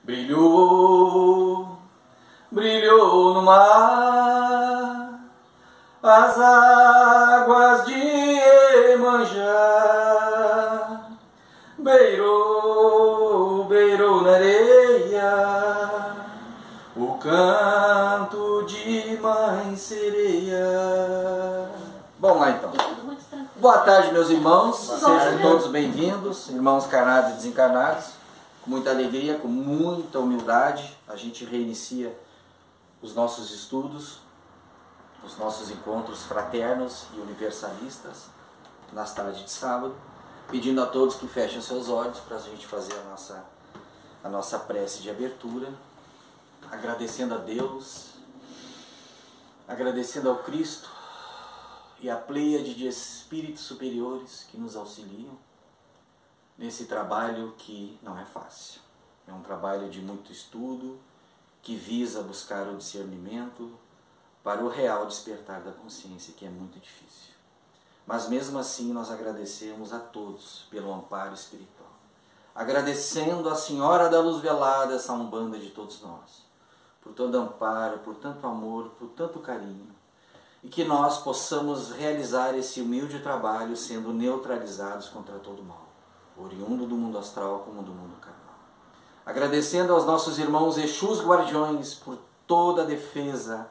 Brilhou, brilhou no mar as águas de Iemanjá. Beirou, beirou na areia o canto de mãe sereia. Vamos lá então. Boa tarde, meus irmãos. Sejam todos bem-vindos, irmãos encarnados e desencarnados. Com muita alegria, com muita humildade, a gente reinicia os nossos estudos, os nossos encontros fraternos e universalistas nas tardes de sábado, pedindo a todos que fechem seus olhos para a gente fazer a nossa prece de abertura, agradecendo a Deus, agradecendo ao Cristo e a pleiade de espíritos superiores que nos auxiliam nesse trabalho que não é fácil. É um trabalho de muito estudo, que visa buscar o discernimento para o real despertar da consciência, que é muito difícil. Mas mesmo assim nós agradecemos a todos pelo amparo espiritual. Agradecendo a Senhora da Luz Velada, essa Umbanda de todos nós, por todo amparo, por tanto amor, por tanto carinho, e que nós possamos realizar esse humilde trabalho sendo neutralizados contra todo o mal, oriundo do mundo astral como do mundo carnal. Agradecendo aos nossos irmãos Exus Guardiões por toda a defesa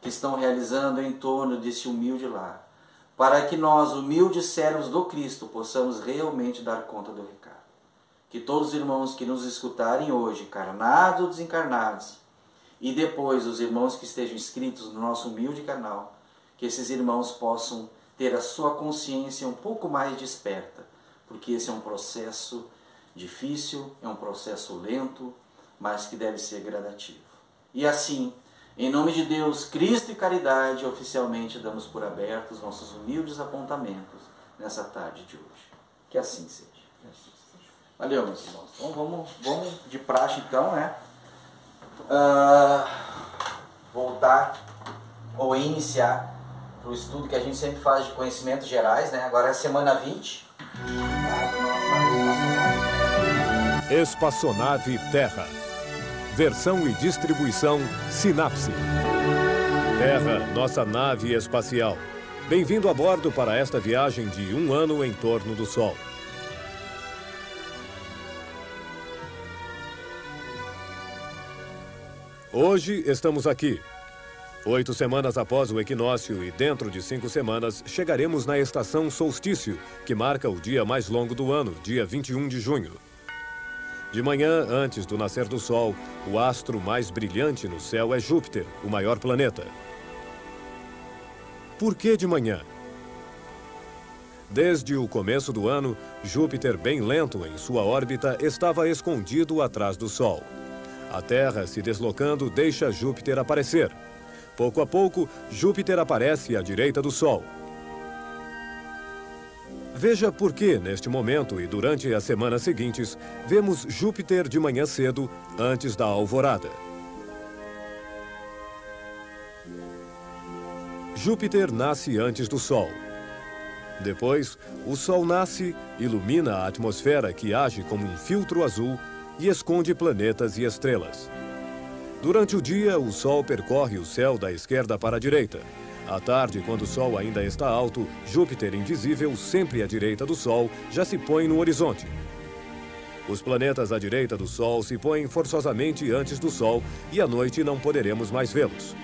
que estão realizando em torno desse humilde lar, para que nós, humildes servos do Cristo, possamos realmente dar conta do recado. Que todos os irmãos que nos escutarem hoje, encarnados ou desencarnados, e depois os irmãos que estejam inscritos no nosso humilde canal, que esses irmãos possam ter a sua consciência um pouco mais desperta, porque esse é um processo difícil, é um processo lento, mas que deve ser gradativo. E assim, em nome de Deus, Cristo e caridade, oficialmente damos por abertos nossos humildes apontamentos nessa tarde de hoje. Que assim seja. Valeu, meus irmãos. Então vamos de praxe então, né? Voltar ou iniciar para o estudo que a gente sempre faz de conhecimentos gerais, né? Agora é a semana 20. Espaçonave Terra. Versão e distribuição Sinapse. Terra, nossa nave espacial. Bem-vindo a bordo para esta viagem de 1 ano em torno do Sol. Hoje estamos aqui. 8 semanas após o equinócio e dentro de 5 semanas chegaremos na estação solstício, que marca o dia mais longo do ano, dia 21 de junho. De manhã, antes do nascer do Sol, o astro mais brilhante no céu é Júpiter, o maior planeta. Por que de manhã? Desde o começo do ano, Júpiter, bem lento em sua órbita, estava escondido atrás do Sol. A Terra, se deslocando, deixa Júpiter aparecer. Pouco a pouco, Júpiter aparece à direita do Sol. Veja por que, neste momento e durante as semanas seguintes, vemos Júpiter de manhã cedo, antes da alvorada. Júpiter nasce antes do Sol. Depois, o Sol nasce, ilumina a atmosfera que age como um filtro azul e esconde planetas e estrelas. Durante o dia, o Sol percorre o céu da esquerda para a direita. À tarde, quando o Sol ainda está alto, Júpiter, invisível, sempre à direita do Sol, já se põe no horizonte. Os planetas à direita do Sol se põem forçosamente antes do Sol e à noite não poderemos mais vê-los.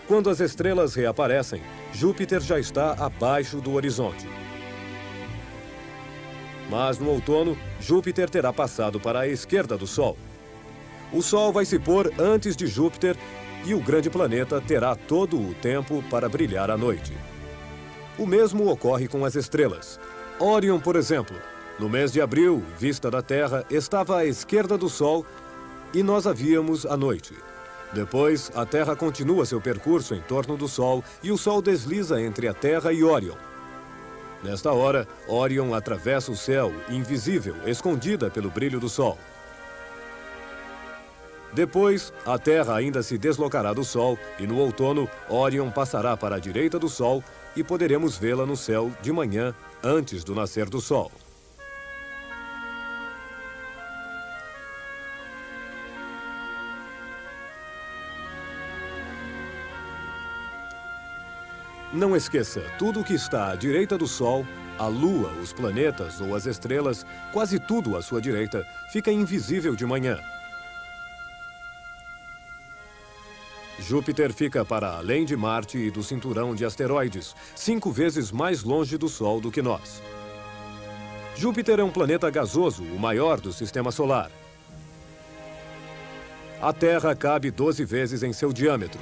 Quando as estrelas reaparecem, Júpiter já está abaixo do horizonte. Mas no outono, Júpiter terá passado para a esquerda do Sol. O Sol vai se pôr antes de Júpiter e o grande planeta terá todo o tempo para brilhar à noite. O mesmo ocorre com as estrelas. Órion, por exemplo, no mês de abril, vista da Terra, estava à esquerda do Sol e nós a víamos à noite. Depois, a Terra continua seu percurso em torno do Sol e o Sol desliza entre a Terra e Órion. Nesta hora, Órion atravessa o céu, invisível, escondida pelo brilho do Sol. Depois, a Terra ainda se deslocará do Sol e no outono, Órion passará para a direita do Sol e poderemos vê-la no céu de manhã, antes do nascer do Sol. Não esqueça, tudo o que está à direita do Sol, a Lua, os planetas ou as estrelas, quase tudo à sua direita, fica invisível de manhã. Júpiter fica para além de Marte e do cinturão de asteroides, 5 vezes mais longe do Sol do que nós. Júpiter é um planeta gasoso, o maior do Sistema Solar. A Terra cabe 12 vezes em seu diâmetro.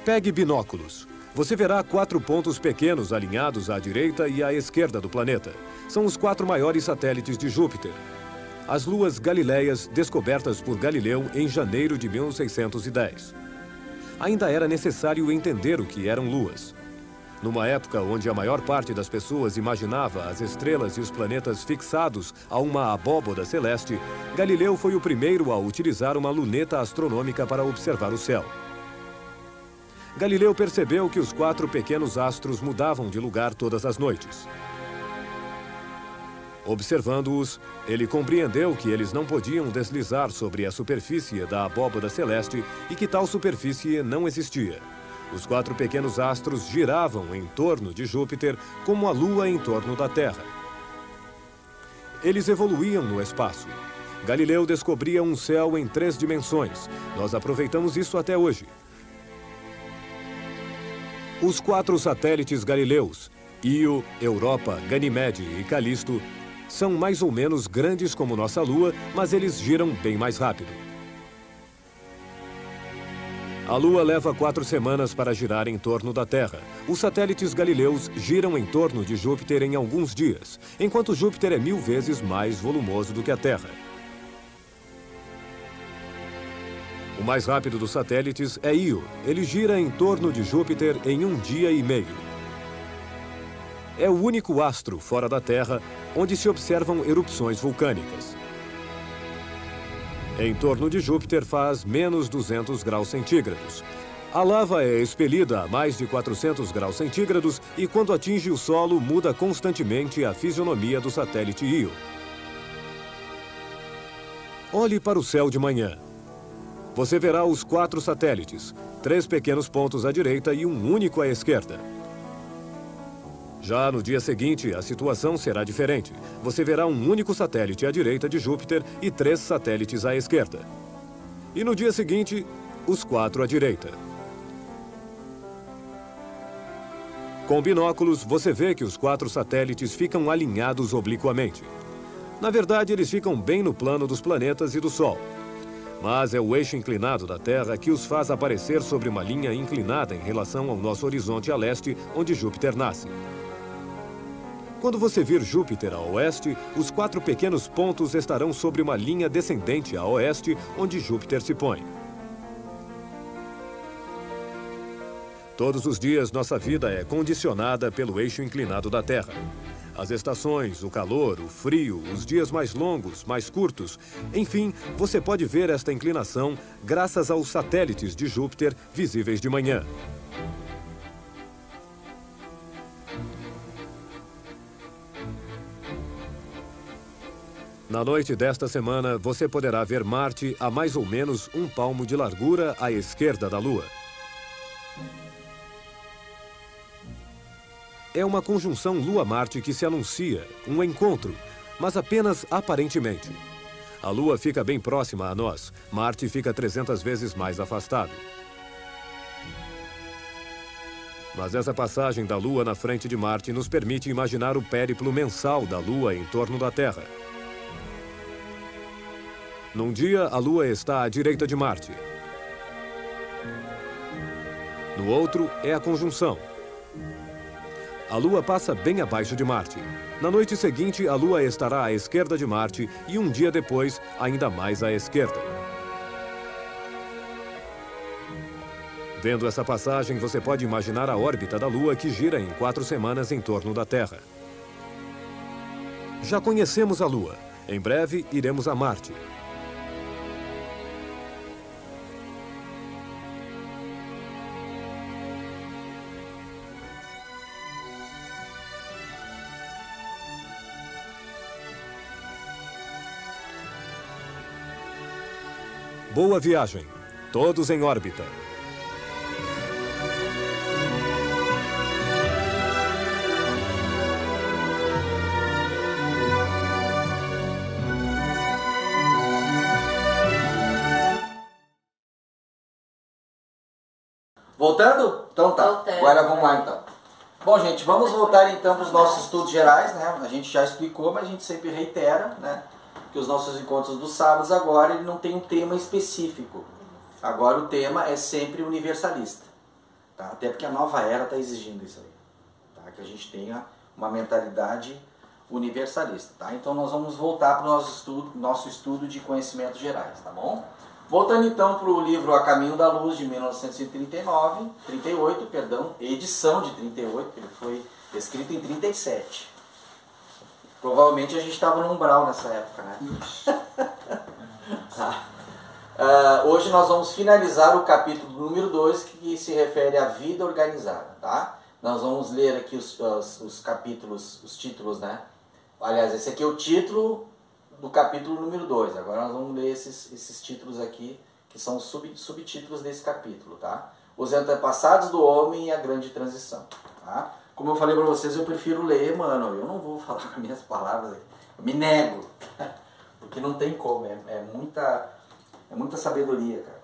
Pegue binóculos. Você verá 4 pontos pequenos alinhados à direita e à esquerda do planeta. São os 4 maiores satélites de Júpiter. As luas Galileias, descobertas por Galileu em janeiro de 1610. Ainda era necessário entender o que eram luas. Numa época onde a maior parte das pessoas imaginava as estrelas e os planetas fixados a uma abóboda celeste, Galileu foi o primeiro a utilizar uma luneta astronômica para observar o céu. Galileu percebeu que os 4 pequenos astros mudavam de lugar todas as noites. Observando-os, ele compreendeu que eles não podiam deslizar sobre a superfície da abóboda celeste e que tal superfície não existia. Os 4 pequenos astros giravam em torno de Júpiter como a Lua em torno da Terra. Eles evoluíam no espaço. Galileu descobria um céu em 3 dimensões. Nós aproveitamos isso até hoje. Os 4 satélites galileus, Io, Europa, Ganymede e Calisto, são mais ou menos grandes como nossa Lua, mas eles giram bem mais rápido. A Lua leva 4 semanas para girar em torno da Terra. Os satélites galileus giram em torno de Júpiter em alguns dias, enquanto Júpiter é 1000 vezes mais volumoso do que a Terra. O mais rápido dos satélites é Io. Ele gira em torno de Júpiter em 1 dia e meio. É o único astro fora da Terra onde se observam erupções vulcânicas. Em torno de Júpiter faz menos 200 graus centígrados. A lava é expelida a mais de 400 graus centígrados e quando atinge o solo muda constantemente a fisionomia do satélite Io. Olhe para o céu de manhã. Você verá os 4 satélites, 3 pequenos pontos à direita e um único à esquerda. Já no dia seguinte, a situação será diferente. Você verá um único satélite à direita de Júpiter e 3 satélites à esquerda. E no dia seguinte, os 4 à direita. Com binóculos, você vê que os 4 satélites ficam alinhados obliquamente. Na verdade, eles ficam bem no plano dos planetas e do Sol. Mas é o eixo inclinado da Terra que os faz aparecer sobre uma linha inclinada em relação ao nosso horizonte a leste, onde Júpiter nasce. Quando você vir Júpiter a oeste, os 4 pequenos pontos estarão sobre uma linha descendente a oeste, onde Júpiter se põe. Todos os dias, nossa vida é condicionada pelo eixo inclinado da Terra. As estações, o calor, o frio, os dias mais longos, mais curtos. Enfim, você pode ver esta inclinação graças aos satélites de Júpiter visíveis de manhã. Na noite desta semana, você poderá ver Marte a mais ou menos 1 palmo de largura à esquerda da Lua. É uma conjunção Lua-Marte que se anuncia, um encontro, mas apenas aparentemente. A Lua fica bem próxima a nós, Marte fica 300 vezes mais afastado. Mas essa passagem da Lua na frente de Marte nos permite imaginar o périplo mensal da Lua em torno da Terra. Num dia, a Lua está à direita de Marte. No outro, é a conjunção. A Lua passa bem abaixo de Marte. Na noite seguinte, a Lua estará à esquerda de Marte e um dia depois, ainda mais à esquerda. Vendo essa passagem, você pode imaginar a órbita da Lua que gira em 4 semanas em torno da Terra. Já conhecemos a Lua. Em breve, iremos a Marte. Boa viagem. Todos em órbita. Voltando? Então tá. Voltando. Agora vamos lá então. Bom, gente, vamos voltar então para os nossos estudos gerais, né? A gente já explicou, mas a gente sempre reitera, né? Que os nossos encontros dos sábados agora ele não tem um tema específico. Agora o tema é sempre universalista. Tá? Até porque a nova era está exigindo isso aí. Tá? Que a gente tenha uma mentalidade universalista. Tá? Então nós vamos voltar para o nosso estudo de conhecimentos gerais, tá bom? Voltando então para o livro A Caminho da Luz, de 38, edição de 38, ele foi escrito em 37. Provavelmente a gente estava no umbral nessa época, né? Hoje nós vamos finalizar o capítulo número 2, que se refere à vida organizada, tá? Nós vamos ler aqui os capítulos, os títulos, né? Aliás, esse aqui é o título do capítulo número 2. Agora nós vamos ler esses títulos aqui, que são os subtítulos desse capítulo, tá? Os antepassados do homem e a grande transição, tá? Como eu falei para vocês, eu prefiro ler, mano. Eu não vou falar com minhas palavras, eu me nego, porque não tem como, é muita sabedoria, cara.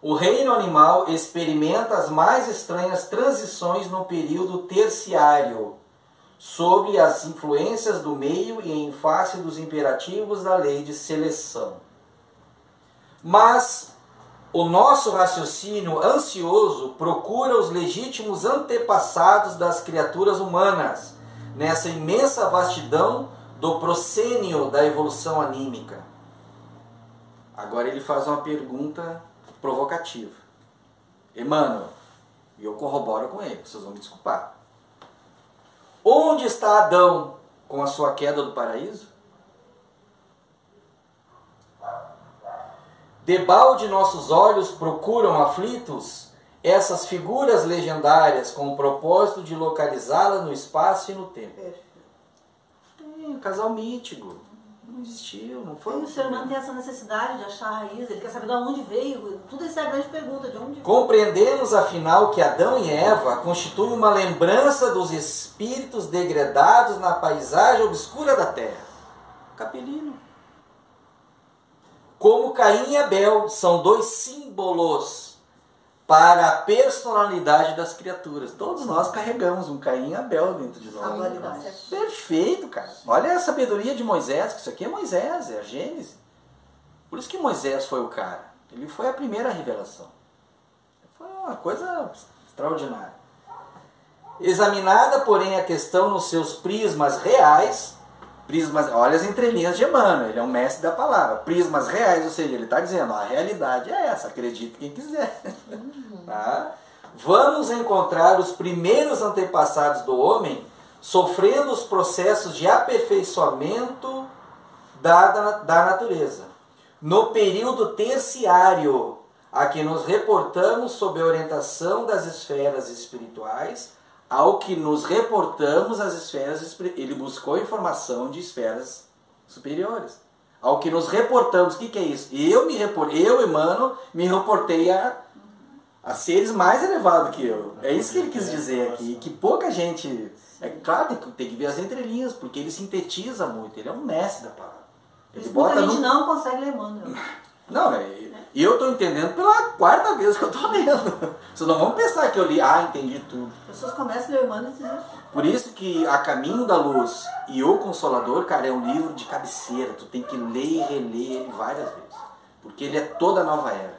O reino animal experimenta as mais estranhas transições no período terciário, sob as influências do meio e em face dos imperativos da lei de seleção. Mas o nosso raciocínio ansioso procura os legítimos antepassados das criaturas humanas, nessa imensa vastidão do proscênio da evolução anímica. Agora ele faz uma pergunta provocativa. Emmanuel, e eu corroboro com ele, vocês vão me desculpar. Onde está Adão com a sua queda do paraíso? Debalde nossos olhos procuram aflitos essas figuras legendárias com o propósito de localizá-la no espaço e no tempo. Um casal mítico. Não existiu, não foi. O ser humano tem essa necessidade de achar a raiz, ele quer saber de onde veio. Tudo isso é a grande pergunta, de onde veio. Compreendemos, afinal, que Adão e Eva constituem uma lembrança dos espíritos degradados na paisagem obscura da terra. Capelino. Como Caim e Abel são dois símbolos para a personalidade das criaturas. Todos nós carregamos um Caim e Abel dentro de nós. Perfeito, cara. Olha a sabedoria de Moisés, que isso aqui é Moisés, é a Gênesis. Por isso que Moisés foi o cara. Ele foi a primeira revelação. Foi uma coisa extraordinária. Examinada, porém, a questão nos seus prismas reais, olha as entrelinhas de Emmanuel, ele é um mestre da palavra, prismas reais, ou seja, ele está dizendo, a realidade é essa, acredite quem quiser. Tá? Vamos encontrar os primeiros antepassados do homem sofrendo os processos de aperfeiçoamento da natureza. No período terciário, a que nos reportamos sob a orientação das esferas espirituais, ao que nos reportamos as esferas, ele buscou informação de esferas superiores. Ao que nos reportamos, o que é isso? Eu, Emmanuel, me reportei a seres mais elevados que eu. É isso que ele quis dizer aqui, que pouca gente... É claro, tem que ver as entrelinhas, porque ele sintetiza muito, ele é um mestre da palavra. Ele bota a gente não consegue ler Emmanuel. Não, e eu estou entendendo pela 4ª vez que eu estou lendo. Vocês não vão pensar que eu li, entendi tudo. As pessoas começam a ler Emmanuel e dizem... Por isso que A Caminho da Luz e O Consolador, cara, é um livro de cabeceira. Tu tem que ler e reler ele várias vezes. Porque ele é toda a nova era.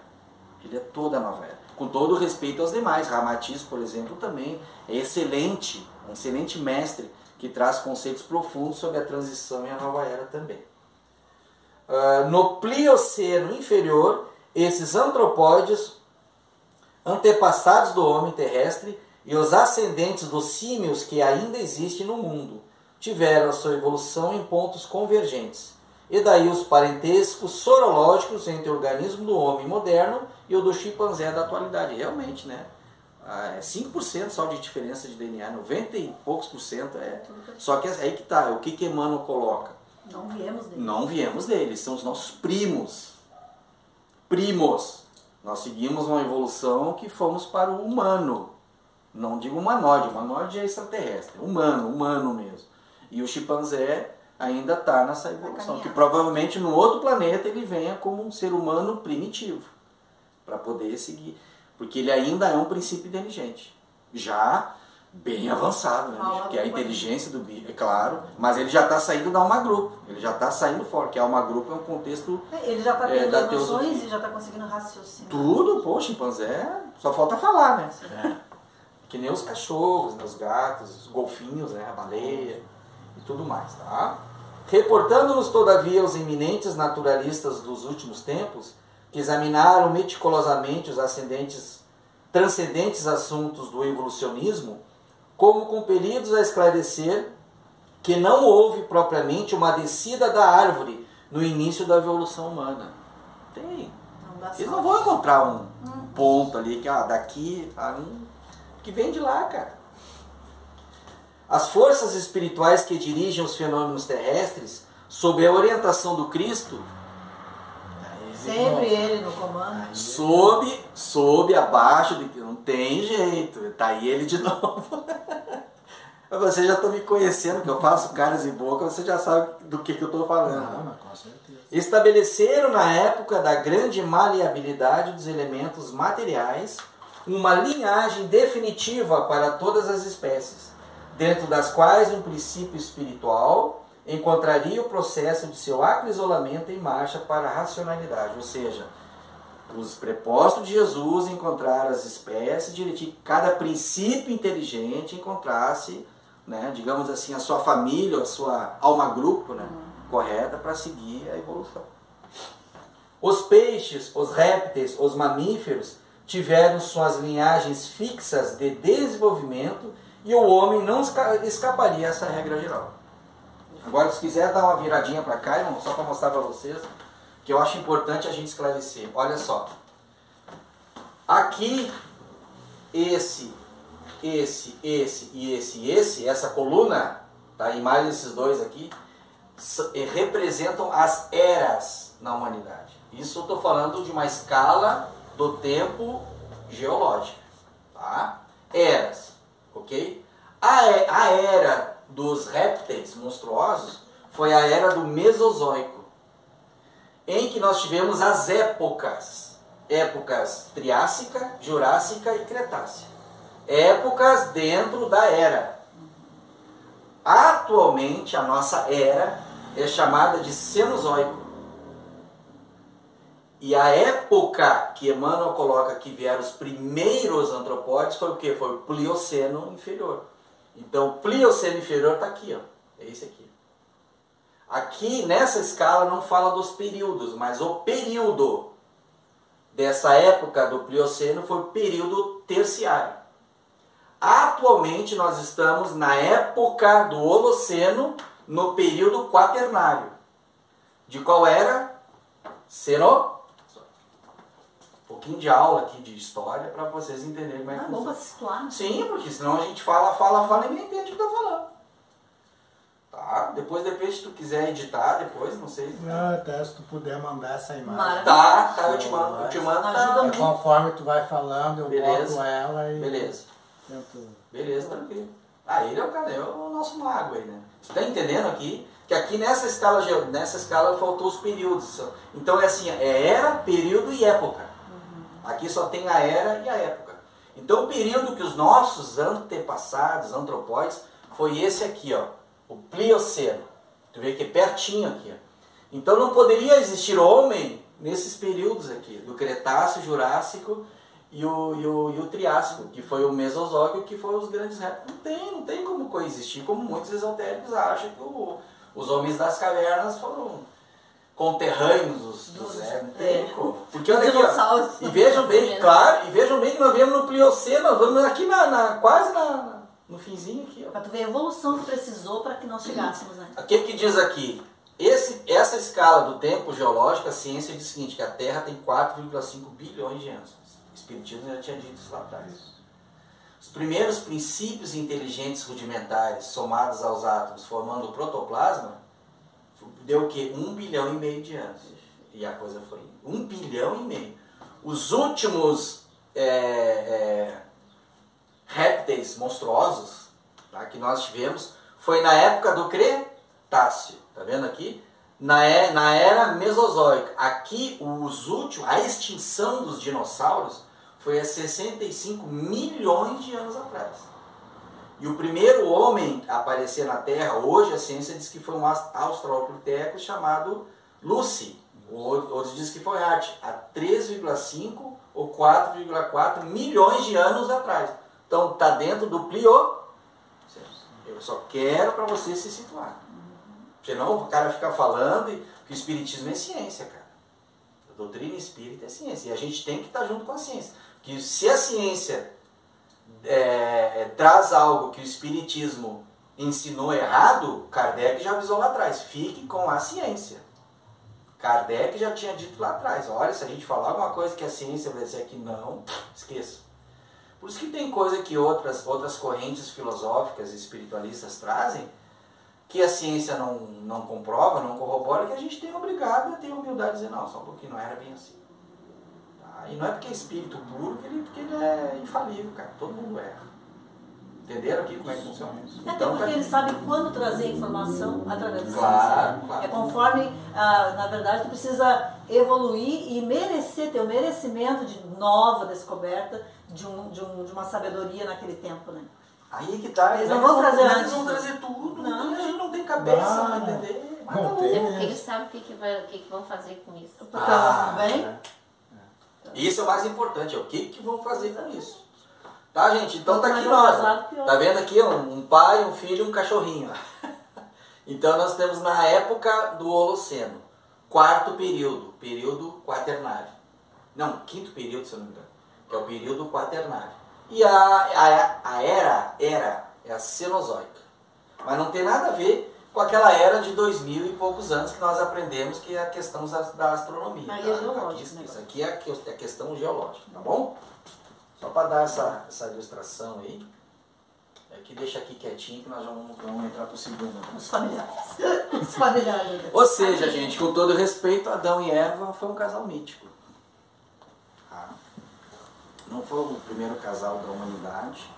Ele é toda a nova era. Com todo o respeito aos demais. Ramatiz, por exemplo, também é excelente. Um excelente mestre que traz conceitos profundos sobre a transição e a nova era também. No Plioceno inferior, esses antropóides, antepassados do homem terrestre e os ascendentes dos símios que ainda existem no mundo, tiveram a sua evolução em pontos convergentes. E daí os parentescos sorológicos entre o organismo do homem moderno e o do chimpanzé da atualidade. Realmente, né? 5% só de diferença de DNA, 90 e poucos por cento é. Só que aí que tá, o que Emmanuel coloca? Não viemos deles. Não viemos deles, são os nossos primos. primos. Nós seguimos uma evolução que fomos para o humano. Não digo humanoide é extraterrestre. Humano mesmo. E o chimpanzé ainda está nessa evolução. Que provavelmente no outro planeta ele venha como um ser humano primitivo. Para poder seguir. Porque ele ainda é um princípio inteligente. Já bem avançado, né? Porque a inteligência do bicho, é claro, mas ele já está saindo da Alma Grupo. Ele já está saindo fora, que a Alma Grupo é um contexto. Ele já está tendo da noções e já está conseguindo raciocinar. Tudo, pô, chimpanzé, só falta falar, né? Que nem os cachorros, né? Os gatos, os golfinhos, né? A baleia e tudo mais, tá? Reportando-nos, todavia, os eminentes naturalistas dos últimos tempos, que examinaram meticulosamente os transcendentes assuntos do evolucionismo, como compelidos a esclarecer que não houve propriamente uma descida da árvore no início da evolução humana. Tem. Eles não vão encontrar um ponto ali, que daqui a que vem de lá, cara. As forças espirituais que dirigem os fenômenos terrestres, sob a orientação do Cristo, sempre ele no comando. Sob, abaixo, não tem jeito. Tá aí ele de novo. Você já está me conhecendo, que eu faço caras e boca, você já sabe do que eu estou falando. Não, mas com certeza. Estabeleceram na época da grande maleabilidade dos elementos materiais uma linhagem definitiva para todas as espécies, dentro das quais um princípio espiritual encontraria o processo de seu acrisolamento em marcha para a racionalidade. Ou seja, os prepostos de Jesus encontraram as espécies direitinho, cada princípio inteligente encontrasse, né, digamos assim, a sua família, a sua alma grupo, né, correta para seguir a evolução. Os peixes, os répteis, os mamíferos tiveram suas linhagens fixas de desenvolvimento e o homem não escaparia a essa regra geral. Agora, se quiser dar uma viradinha para cá, irmão, só para mostrar para vocês, que eu acho importante a gente esclarecer. Olha só. Aqui, esse, essa coluna, tá? E mais esses dois aqui, representam as eras na humanidade. Isso eu estou falando de uma escala do tempo geológica. Tá? Eras, ok? A era dos répteis monstruosos foi a era do Mesozoico, em que nós tivemos as épocas Triássica, Jurássica e Cretácea. Épocas dentro da era. Atualmente a nossa era é chamada de Cenozoico. E a época que Emmanuel coloca que vieram os primeiros antropóides foi o quê? Foi o Plioceno inferior. Então o Plioceno inferior está aqui, ó. É esse aqui. Aqui nessa escala não fala dos períodos, mas o período dessa época do Plioceno foi o período terciário. Atualmente nós estamos na época do Holoceno, no período quaternário. De qual era? Cenozoico. Um pouquinho de aula aqui de história para vocês entenderem como é que funciona. Bom para situar. Sim, porque senão a gente fala e ninguém entende o que está falando. Tá? Depois se tu quiser editar, depois, não sei. Não, até se tu puder mandar essa imagem. Maravilha. Tá, eu te mando. Ajuda muito. Conforme tu vai falando, eu Beleza. boto ela e Beleza. tento... Beleza, tranquilo. Ele é o cara, é o nosso mago aí, né? Você tá entendendo aqui? Que aqui nessa escala faltou os períodos. Então é assim, é era, período e época. Aqui só tem a era e a época. Então o período que os nossos antepassados, antropóides, foi esse aqui, ó, o Plioceno. Tu vê que é pertinho aqui, ó. Então não poderia existir homem nesses períodos aqui, do Cretáceo, Jurássico e o Triássico, que foi o Mesozoico, que foi os grandes répteis. Não tem como coexistir, como muitos esotéricos acham que os homens das cavernas foram conterrâneos dos não tem como. Porque olha aqui, ó, e vejam bem, claro, e vejam bem que nós viemos no Plioceno, nós vamos aqui quase no finzinho aqui, ó. Para tu ver a evolução que precisou para que nós chegássemos, né? O que diz aqui? Essa escala do tempo geológico, a ciência diz o seguinte, que a Terra tem 4,5 bilhões de anos. O Espiritismo já tinha dito isso lá atrás. Os primeiros princípios inteligentes rudimentares somados aos átomos formando o protoplasma deu o quê? 1,5 bilhão de anos. E a coisa foi 1,5 bilhão. Os últimos répteis monstruosos, tá, que nós tivemos foi na época do Cretáceo. Tá vendo aqui? Na era Mesozoica. Aqui, a extinção dos dinossauros foi há 65 milhões de anos atrás. E o primeiro homem a aparecer na Terra, hoje a ciência diz que foi um australopiteco chamado Lucy. Outros dizem que foi Arte, há 3,5 ou 4,4 milhões de anos atrás. Então está dentro do Plioceno. Eu só quero para você se situar. Senão o cara fica falando que o espiritismo é ciência, cara. A doutrina espírita é ciência. E a gente tem que estar junto com a ciência. Porque se a ciência traz algo que o espiritismo ensinou errado, Kardec já avisou lá atrás. Fique com a ciência. Kardec já tinha dito lá atrás. Olha, se a gente falar alguma coisa que a ciência vai dizer que não, esqueça. Por isso que tem coisa que outras correntes filosóficas e espiritualistas trazem, que a ciência não comprova, não corrobora, que a gente tem obrigado a ter humildade e dizer, não, só um pouquinho, não era bem assim. Tá? E não é porque é espírito puro, porque ele é infalível, cara. Todo mundo erra. Entenderam aqui como é que funciona isso? Então, porque ele sabe quando trazer informação através da ciência. Claro. É conforme, na verdade, tu precisa evoluir e ter o merecimento de nova descoberta, de uma sabedoria naquele tempo, né? Aí que tá. Eles não vão trazer antes. Eles vão trazer tudo. Não. A gente não tem cabeça para entender. Mas Não tá tem. bom. Porque eles sabem o que vão fazer com isso. Bem? Isso é o mais importante, é o que vão fazer com isso. Tá, gente? Então tá aqui Quanto mais nós. atrasado, pior. Tá vendo aqui? Um pai, um filho e um cachorrinho. Então nós temos na época do Holoceno, quarto período quaternário. Não, quinto período, se eu não me engano, que é o período quaternário. E a era é a Cenozoica. Mas não tem nada a ver com aquela era de 2000 e poucos anos que nós aprendemos, que é a questão da astronomia. Aí é geológico, Isso aqui é a questão geológica, tá bom? Só para dar essa ilustração aí. Que deixa aqui quietinho que nós vamos entrar para o segundo. Os familiares. Os familiares. Ou seja, gente, com todo respeito, Adão e Eva foi um casal mítico. Tá? Não foi o primeiro casal da humanidade.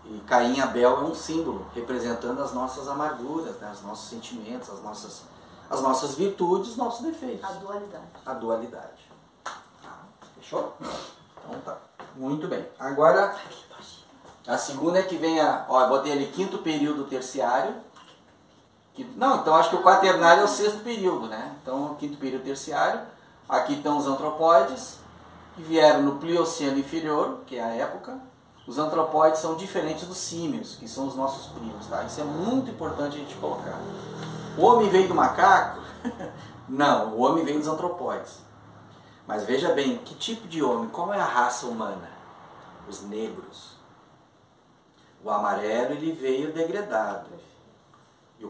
E Caim e Abel é um símbolo, representando as nossas amarguras, né? Os nossos sentimentos, as nossas virtudes, os nossos defeitos. A dualidade. Tá? Fechou? Então tá. Muito bem. Agora, a segunda é que vem eu botei ali quinto período terciário. Então acho que o quaternário é o sexto período, né? Então, o quinto período terciário. Aqui estão os antropóides, que vieram no Plioceno inferior, que é a época. Os antropóides são diferentes dos símios, que são os nossos primos, tá? Isso é muito importante a gente colocar. O homem veio do macaco? Não, o homem veio dos antropóides. Mas veja bem, que tipo de homem? Qual é a raça humana? Os negros. O amarelo ele veio degradado. E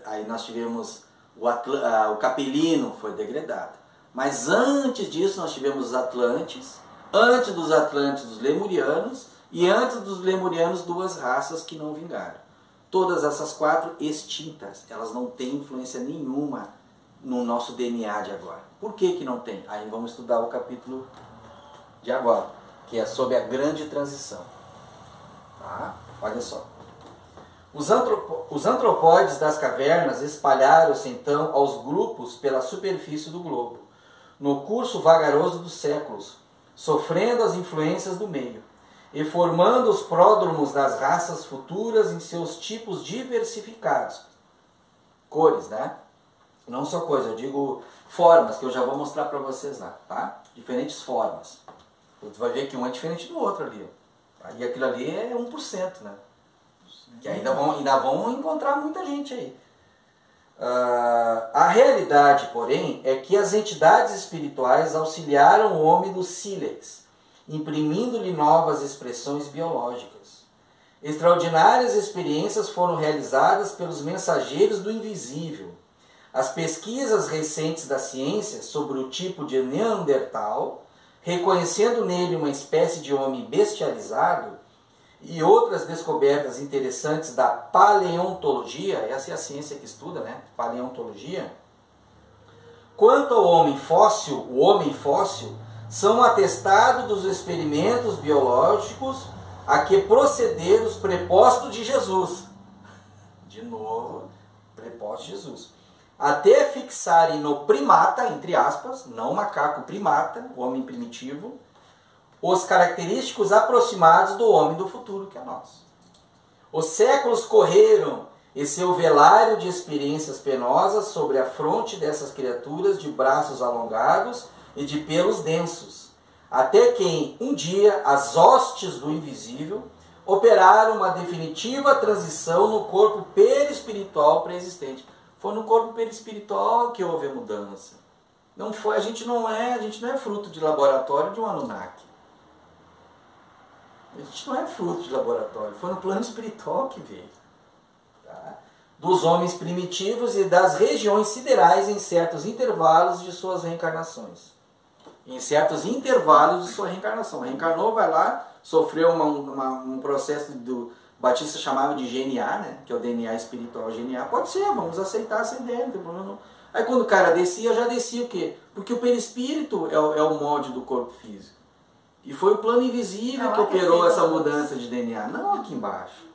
aí nós tivemos o capelino foi degradado. Mas antes disso nós tivemos os Atlantes, antes dos Atlantes os Lemurianos e antes dos Lemurianos duas raças que não vingaram. Todas essas quatro extintas, elas não têm influência nenhuma no nosso DNA de agora. Por que não tem? Aí vamos estudar o capítulo de agora, que é sobre a grande transição. Tá? Olha só. Os antropóides das cavernas espalharam-se então aos grupos pela superfície do globo, no curso vagaroso dos séculos, sofrendo as influências do meio, e formando os pródromos das raças futuras em seus tipos diversificados. Cores, né? Não só cores, eu digo formas, que eu já vou mostrar para vocês lá, tá? Diferentes formas. Você vai ver que um é diferente do outro ali. Ó. E aquilo ali é 1%, né? Que ainda vão encontrar muita gente aí. A realidade, porém, é que as entidades espirituais auxiliaram o homem do sílex, imprimindo-lhe novas expressões biológicas. Extraordinárias experiências foram realizadas pelos mensageiros do invisível. As pesquisas recentes da ciência sobre o tipo de Neandertal, reconhecendo nele uma espécie de homem bestializado, e outras descobertas interessantes da paleontologia, essa é a ciência que estuda, né? Paleontologia, Quanto ao homem fóssil, o homem fóssil são atestado dos experimentos biológicos a que procederam os prepósitos de Jesus. De novo, prepósito de Jesus. Até fixarem no primata, entre aspas, não macaco, primata, o homem primitivo, os característicos aproximados do homem do futuro, que é nós. Os séculos correram e seu velário de experiências penosas sobre a fronte dessas criaturas de braços alongados e de pelos densos, até que um dia as hostes do invisível operaram uma definitiva transição no corpo perispiritual pré-existente. Foi no corpo perispiritual que houve a mudança. Não foi, a gente não é fruto de laboratório de um Anunnaki. A gente não é fruto de laboratório, foi no plano espiritual que veio. Tá? Dos homens primitivos e das regiões siderais em certos intervalos de suas reencarnações. Em certos intervalos de sua reencarnação. Reencarnou, vai lá, sofreu um processo do Batista chamava de GNA, né? Que é o DNA espiritual GNA. Pode ser, vamos aceitar essa ideia, não tem problema não. Aí quando o cara descia, já descia o quê? Porque o perispírito é o molde do corpo físico. E foi o plano invisível que operou essa mudança de DNA, não aqui embaixo.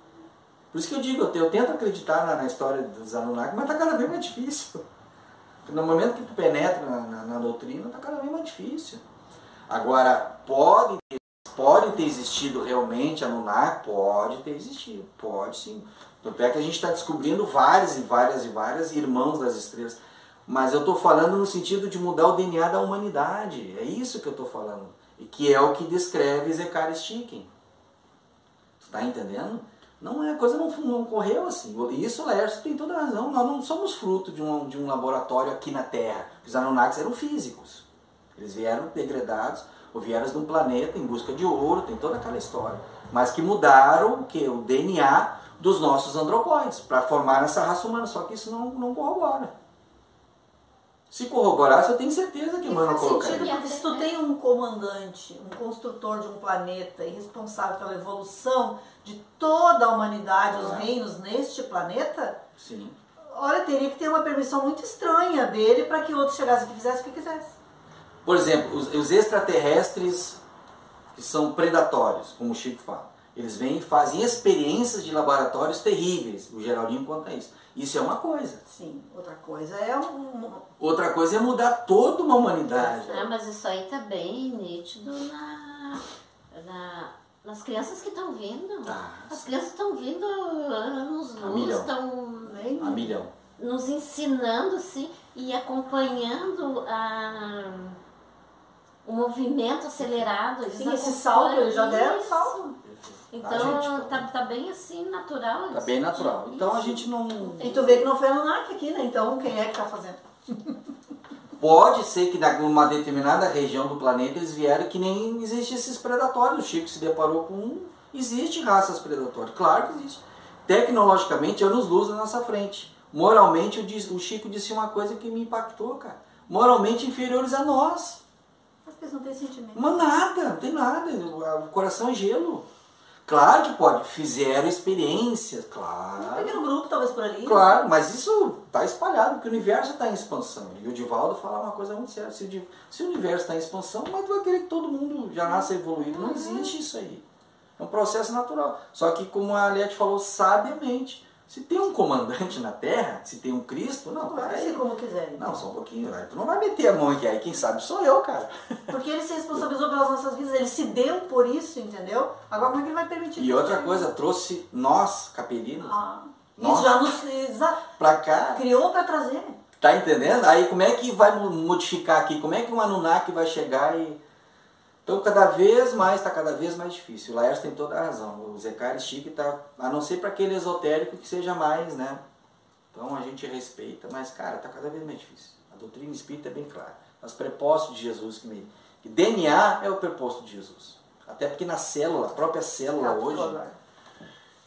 Por isso que eu digo, eu tento acreditar na história dos Anunnaki, mas está cada vez mais difícil. No momento que tu penetra na doutrina, está cada vez mais difícil. Agora, pode ter existido realmente Anunnaki? Pode ter existido, pode sim. Tanto é que a gente está descobrindo vários irmãos das estrelas. Mas eu estou falando no sentido de mudar o DNA da humanidade. É isso que eu estou falando. E que é o que descreve Zecharia Sitchin. Você está entendendo? Não é, a coisa não correu assim. Isso o Laércio tem toda a razão. Nós não somos fruto de um laboratório aqui na Terra. Os Anunnakis eram físicos. Eles vieram degradados, ou vieram de um planeta em busca de ouro, tem toda aquela história. Mas que mudaram o DNA dos nossos antropóides para formar essa raça humana. Só que isso não corrobora. Se corroborasse, eu tenho certeza que o humano colocaria. Porque se tu tem um comandante, um construtor de um planeta e responsável pela evolução de toda a humanidade, os reinos neste planeta, sim. Olha, teria que ter uma permissão muito estranha dele para que outro chegasse aqui e fizesse o que quisesse. Por exemplo, os extraterrestres que são predatórios, como o Chico fala, eles vêm e fazem experiências de laboratórios terríveis. O Geraldinho conta isso. Isso é uma coisa. Sim, outra coisa é outra coisa é mudar toda uma humanidade. Ah, mas isso aí tá bem nítido nas crianças que estão vindo. As crianças estão vindo anos-luz, estão a milhão. Nos ensinando assim e acompanhando o movimento acelerado. Sim, esse salto, eles já deram um salto. Então, tá bem assim, natural. Tá bem natural. Então a gente não... E tu vê que não foi Anunnaki aqui, né? Então quem é que tá fazendo? Pode ser que em uma determinada região do planeta eles vieram que nem existe esses predatórios. O Chico se deparou com um. Existe raças predatórias. Claro que existe. Tecnologicamente, anos-luz na nossa frente. Moralmente, o Chico disse uma coisa que me impactou, cara. Moralmente inferiores a nós. As pessoas não têm sentimento. Mas nada, não tem nada. O coração é gelo. Claro que pode, fizeram experiências, claro. Um pequeno grupo, talvez por ali. Claro, mas isso está espalhado, porque o universo está em expansão. E o Divaldo fala uma coisa muito séria. Se o universo está em expansão, mas tu vai querer que todo mundo já nasça evoluído. Não existe isso aí. É um processo natural. Só que, como a Aliette falou sabiamente, se tem um comandante na Terra, se tem um Cristo, não, vai ser como quiser. Não, só um pouquinho. Aí tu não vai meter a mão aqui, aí quem sabe sou eu, cara. Porque ele se responsabilizou pelas nossas vidas, ele se deu por isso, entendeu? Agora como é que ele vai permitir? E outra coisa, trouxe nós, capelinos, isso já nos pra cá. Criou para trazer. Tá entendendo? Aí como é que vai modificar aqui? Como é que um Anunnaki vai chegar e... Então está cada vez mais difícil. O Laércio tem toda a razão. O Zecharia Sitchin está, a não ser para aquele esotérico que seja mais, né? Então a gente respeita, mas cara, está cada vez mais difícil. A doutrina espírita é bem clara. Os prepostos de Jesus, que DNA é o preposto de Jesus. Até porque na célula, a própria célula hoje,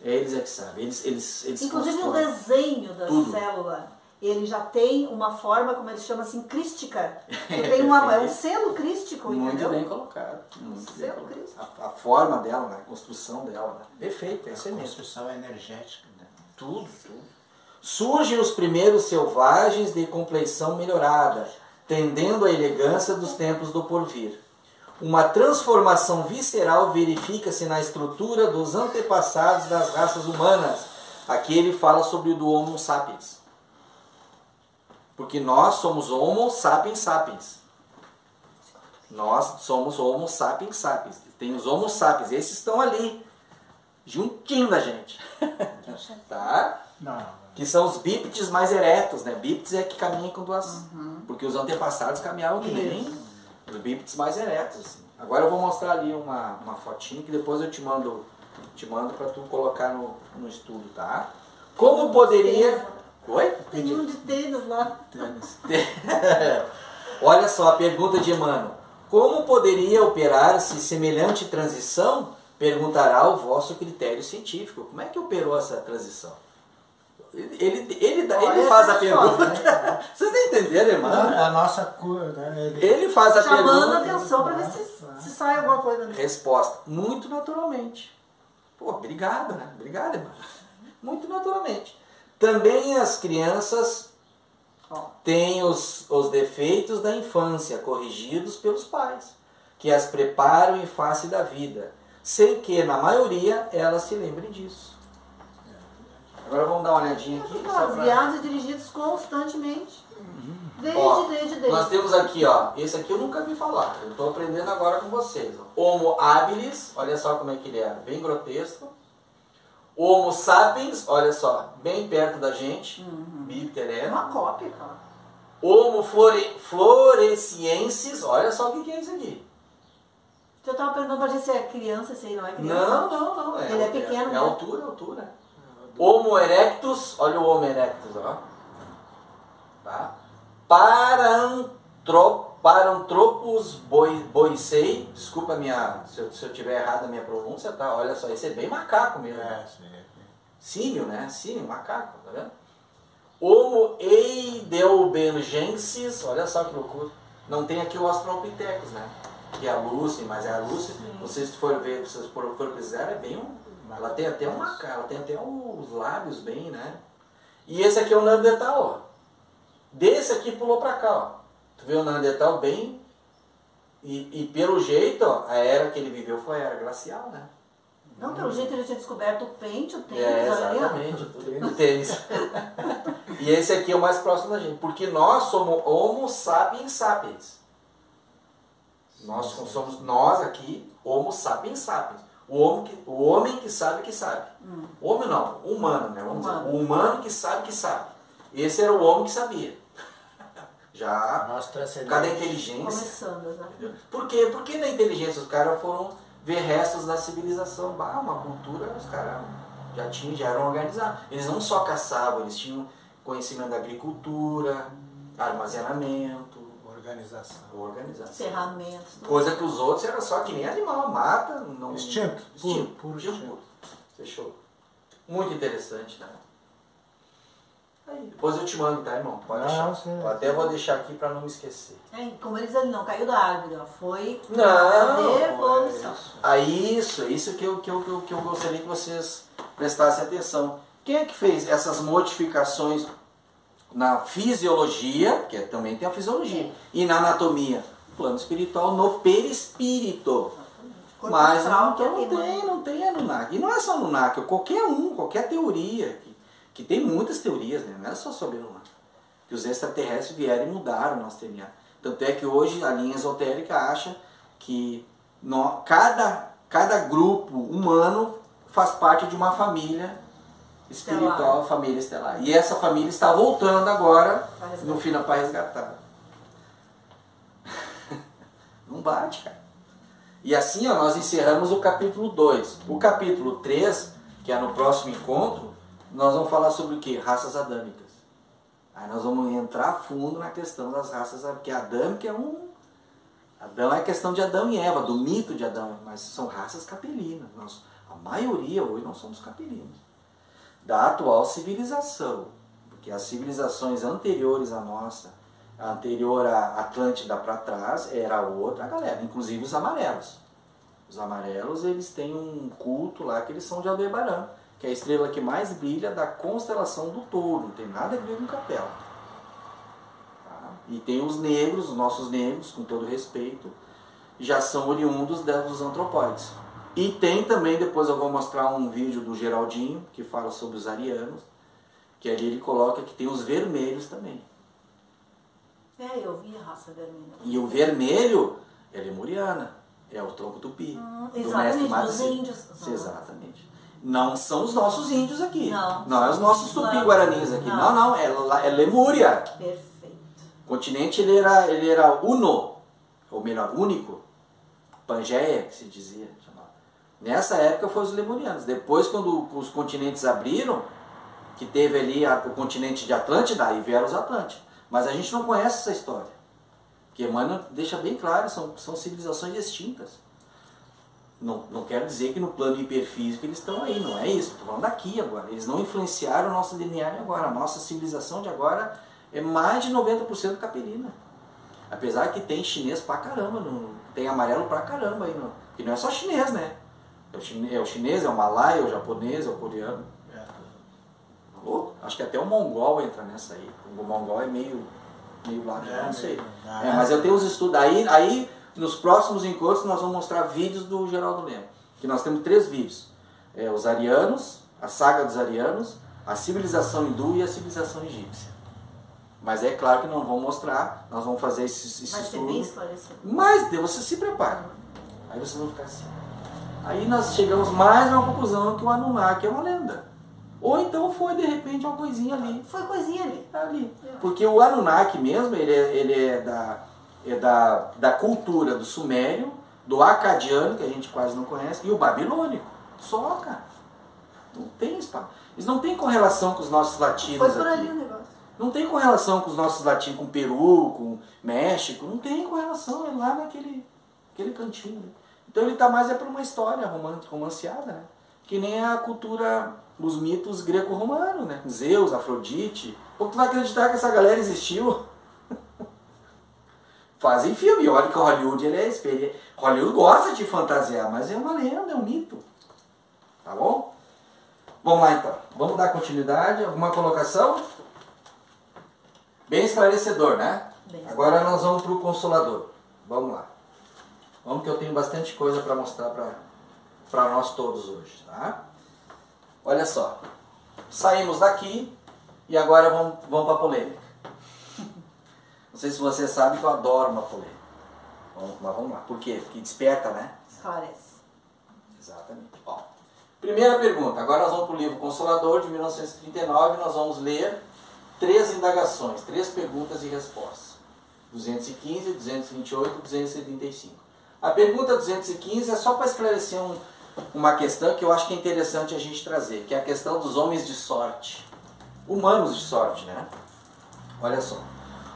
eles é que sabem. Eles inclusive o desenho da célula. Ele já tem uma forma, como ele chama assim, crística. Tem é um selo crístico, muito entendeu? Bem colocado. Selo crístico. A forma dela, né? A construção dela. Né? Perfeito, é isso mesmo. A construção energética. Né? Tudo. Surgem os primeiros selvagens de compleição melhorada, tendendo à elegância dos tempos do porvir. Uma transformação visceral verifica-se na estrutura dos antepassados das raças humanas. Aqui ele fala sobre o do Homo sapiens. Porque nós somos Homo sapiens sapiens. Nós somos Homo sapiens sapiens. Tem os Homo sapiens. Esses estão ali, juntinho da gente. Tá? Que são os bípedes mais eretos, né? Bípedes é que caminham com duas... Porque os antepassados caminhavam que nem os bípedes mais eretos. Assim. Agora eu vou mostrar ali uma fotinha que depois eu te mando para tu colocar no estudo, tá? Como poderia... Oi? Tem um de tênis lá. Olha só a pergunta de Emmanuel. Como poderia operar-se semelhante transição? Perguntará o vosso critério científico. Como é que operou essa transição? Ele faz a pergunta. Né? Vocês não entenderam, irmão? A nossa cura, né? Ele faz a pergunta. Chamando a atenção para ver se sai alguma coisa. Resposta. Muito naturalmente. Pô, obrigado, né? Obrigado, irmão. Muito naturalmente. Também as crianças têm os defeitos da infância corrigidos pelos pais, que as preparam em face da vida, sem que, na maioria, elas se lembrem disso. Agora vamos dar uma olhadinha aqui. Guiados e dirigidos constantemente. Desde. Nós temos aqui, ó. Esse aqui eu nunca vi falar. Eu estou aprendendo agora com vocês. Ó. Homo habilis, olha só como é que ele era, bem grotesco. Homo sapiens, olha só, bem perto da gente. Bipter Uma cópia, cara. Homo floresiensis, olha só o que é isso aqui. Eu estava perguntando pra gente se é criança, se ele não é criança. Não. Ele é pequeno, né? É altura. Homo erectus, olha o Homo erectus, ó. Tá? Paranthropus boisei, desculpa se eu tiver errado a minha pronúncia, tá? Olha só, esse é bem macaco mesmo. Símio, né? Símio, macaco, tá vendo? Homo heidelbergensis, olha só que loucura. Não tem aqui o Australopithecus, né? Que é a Lucy, mas é a Lucy. Vocês forem ver, vocês forem pesquisar, é bem ela tem até ela tem até os lábios bem, né? E esse aqui é o Neandertal, ó. Desse aqui pulou pra cá, ó. Tu vê o Neandertal bem... E pelo jeito, ó, a era que ele viveu foi a era glacial, né? Não, pelo jeito ele tinha descoberto o pente, o tênis, exatamente, o tênis. E esse aqui é o mais próximo da gente. Porque nós somos Homo sapiens sapiens. Nós aqui, Homo sapiens sapiens. O homem que sabe que sabe. Homem não, humano, né? Vamos dizer. O humano que sabe. Esse era o homem que sabia. Já, cada inteligência. Começando, né? Por quê? Porque na inteligência os caras foram ver restos da civilização. Uma cultura, os caras já eram organizados. Eles não só caçavam, eles tinham conhecimento da agricultura, armazenamento, organização. Ferramentas. Coisa que os outros era só que nem animal, mata. Não... Instinto. Puro instinto. Fechou. Muito interessante, né? Aí, depois eu te mando, tá, irmão? Pode deixar. Eu até vou deixar aqui pra não me esquecer. Como eles ali, não caiu da árvore, ó. Foi evolução. Isso que eu gostaria que vocês prestassem atenção. Quem é que fez essas modificações na fisiologia, que também tem a fisiologia, e na anatomia? Plano espiritual no perispírito. Mas não tem Anunnaki. E não é só Anunnaki, qualquer teoria, que tem muitas teorias, né? Não é só sobre Anunnaki. Que os extraterrestres vieram e mudaram o nosso DNA. Tanto é que hoje a linha esotérica acha que cada grupo humano faz parte de uma família espiritual, família estelar. E essa família está voltando agora, no final, para resgatar. Não bate, cara. E assim, ó, nós encerramos o capítulo 2. O capítulo 3, que é no próximo encontro, nós vamos falar sobre o quê? Raças adâmicas. Aí nós vamos entrar a fundo na questão das raças, porque adâmica Adão é a questão de Adão e Eva, do mito de Adão, mas são raças capelinas. A maioria hoje não somos capelinos. Da atual civilização, porque as civilizações anteriores à nossa, a anterior à Atlântida para trás, era outra galera, inclusive os amarelos. Os amarelos, eles têm um culto lá que eles são de Aldebaran, que é a estrela que mais brilha da constelação do Touro, não tem nada a ver com Capela. Tá? E tem os negros, os nossos negros, com todo respeito, já são oriundos dos antropóides. E tem também, depois eu vou mostrar um vídeo do Geraldinho, que fala sobre os arianos, que ali ele coloca que tem os vermelhos também. Eu vi a raça vermelha. E o vermelho é lemuriana, é o tronco tupi. Exatamente, dos índios. Exatamente. Não são os nossos índios aqui. Não é os nossos tupi-guaranis aqui. Não, é Lemúria. Perfeito. O continente ele era uno, ou melhor, único. Pangeia, que se dizia. Chamava. Nessa época foram os lemurianos. Depois, quando os continentes abriram, que teve ali o continente de Atlântida, aí vieram os Atlântidas. Mas a gente não conhece essa história. Porque Emmanuel deixa bem claro, são civilizações extintas. Não quero dizer que no plano hiperfísico eles estão aí, não é isso. Estou falando daqui agora. Eles não influenciaram o nosso DNA de agora. A nossa civilização de agora é mais de 90% capelina. Apesar que tem chinês pra caramba, tem amarelo pra caramba aí. Que não é só chinês, né? É o chinês, é o malaio, é o japonês, é o coreano. Acho que até o mongol entra nessa aí. O mongol é meio lá, não sei. Mas eu tenho os estudos. Aí, nos próximos encontros, nós vamos mostrar vídeos do Geraldo Lema. Que nós temos 3 vídeos. Os arianos, a saga dos arianos, a civilização hindu e a civilização egípcia. Mas é claro que não vamos mostrar, nós vamos fazer esse estudo. Vai ser bem esclarecedor. Mas você se prepara. Aí vocês vão ficar assim. Aí nós chegamos mais a uma conclusão que o Anunnaki é uma lenda. Ou então foi, de repente, uma coisinha ali. Foi coisinha ali. Porque o Anunnaki mesmo, ele é da cultura do sumério, do acadiano, que a gente quase não conhece, e o babilônico. Só, cara. Não tem espaço. Eles não têm correlação com os nossos latinos. Foi por ali o negócio. Não tem correlação com os nossos latinos, com o Peru, com o México. Não tem correlação, é lá naquele cantinho. Então ele está mais para uma história romanceada, né? Que nem a cultura, os mitos greco-romanos, né? Zeus, Afrodite. Ou tu vai acreditar que essa galera existiu? Fazem filme, olha que Hollywood ele é experiente. Hollywood gosta de fantasiar, mas é uma lenda, é um mito. Tá bom? Vamos lá então. Vamos dar continuidade. Alguma colocação? Bem esclarecedor, né? Agora nós vamos para o Consolador. Vamos lá. Vamos que eu tenho bastante coisa para mostrar para nós todos hoje, tá? Olha só. Saímos daqui e agora vamos para a polêmica. Não sei se você sabe que eu adoro uma polêmica. Mas vamos lá. Por quê? Porque desperta, né? Esclarece. Exatamente. Ó, primeira pergunta. Agora nós vamos para o livro Consolador, de 1939. Nós vamos ler 3 indagações, 3 perguntas e respostas. 215, 228, 275. A pergunta 215 é só para esclarecer uma questão que eu acho que é interessante a gente trazer, que é a questão dos homens de sorte. Humanos de sorte, né? Olha só.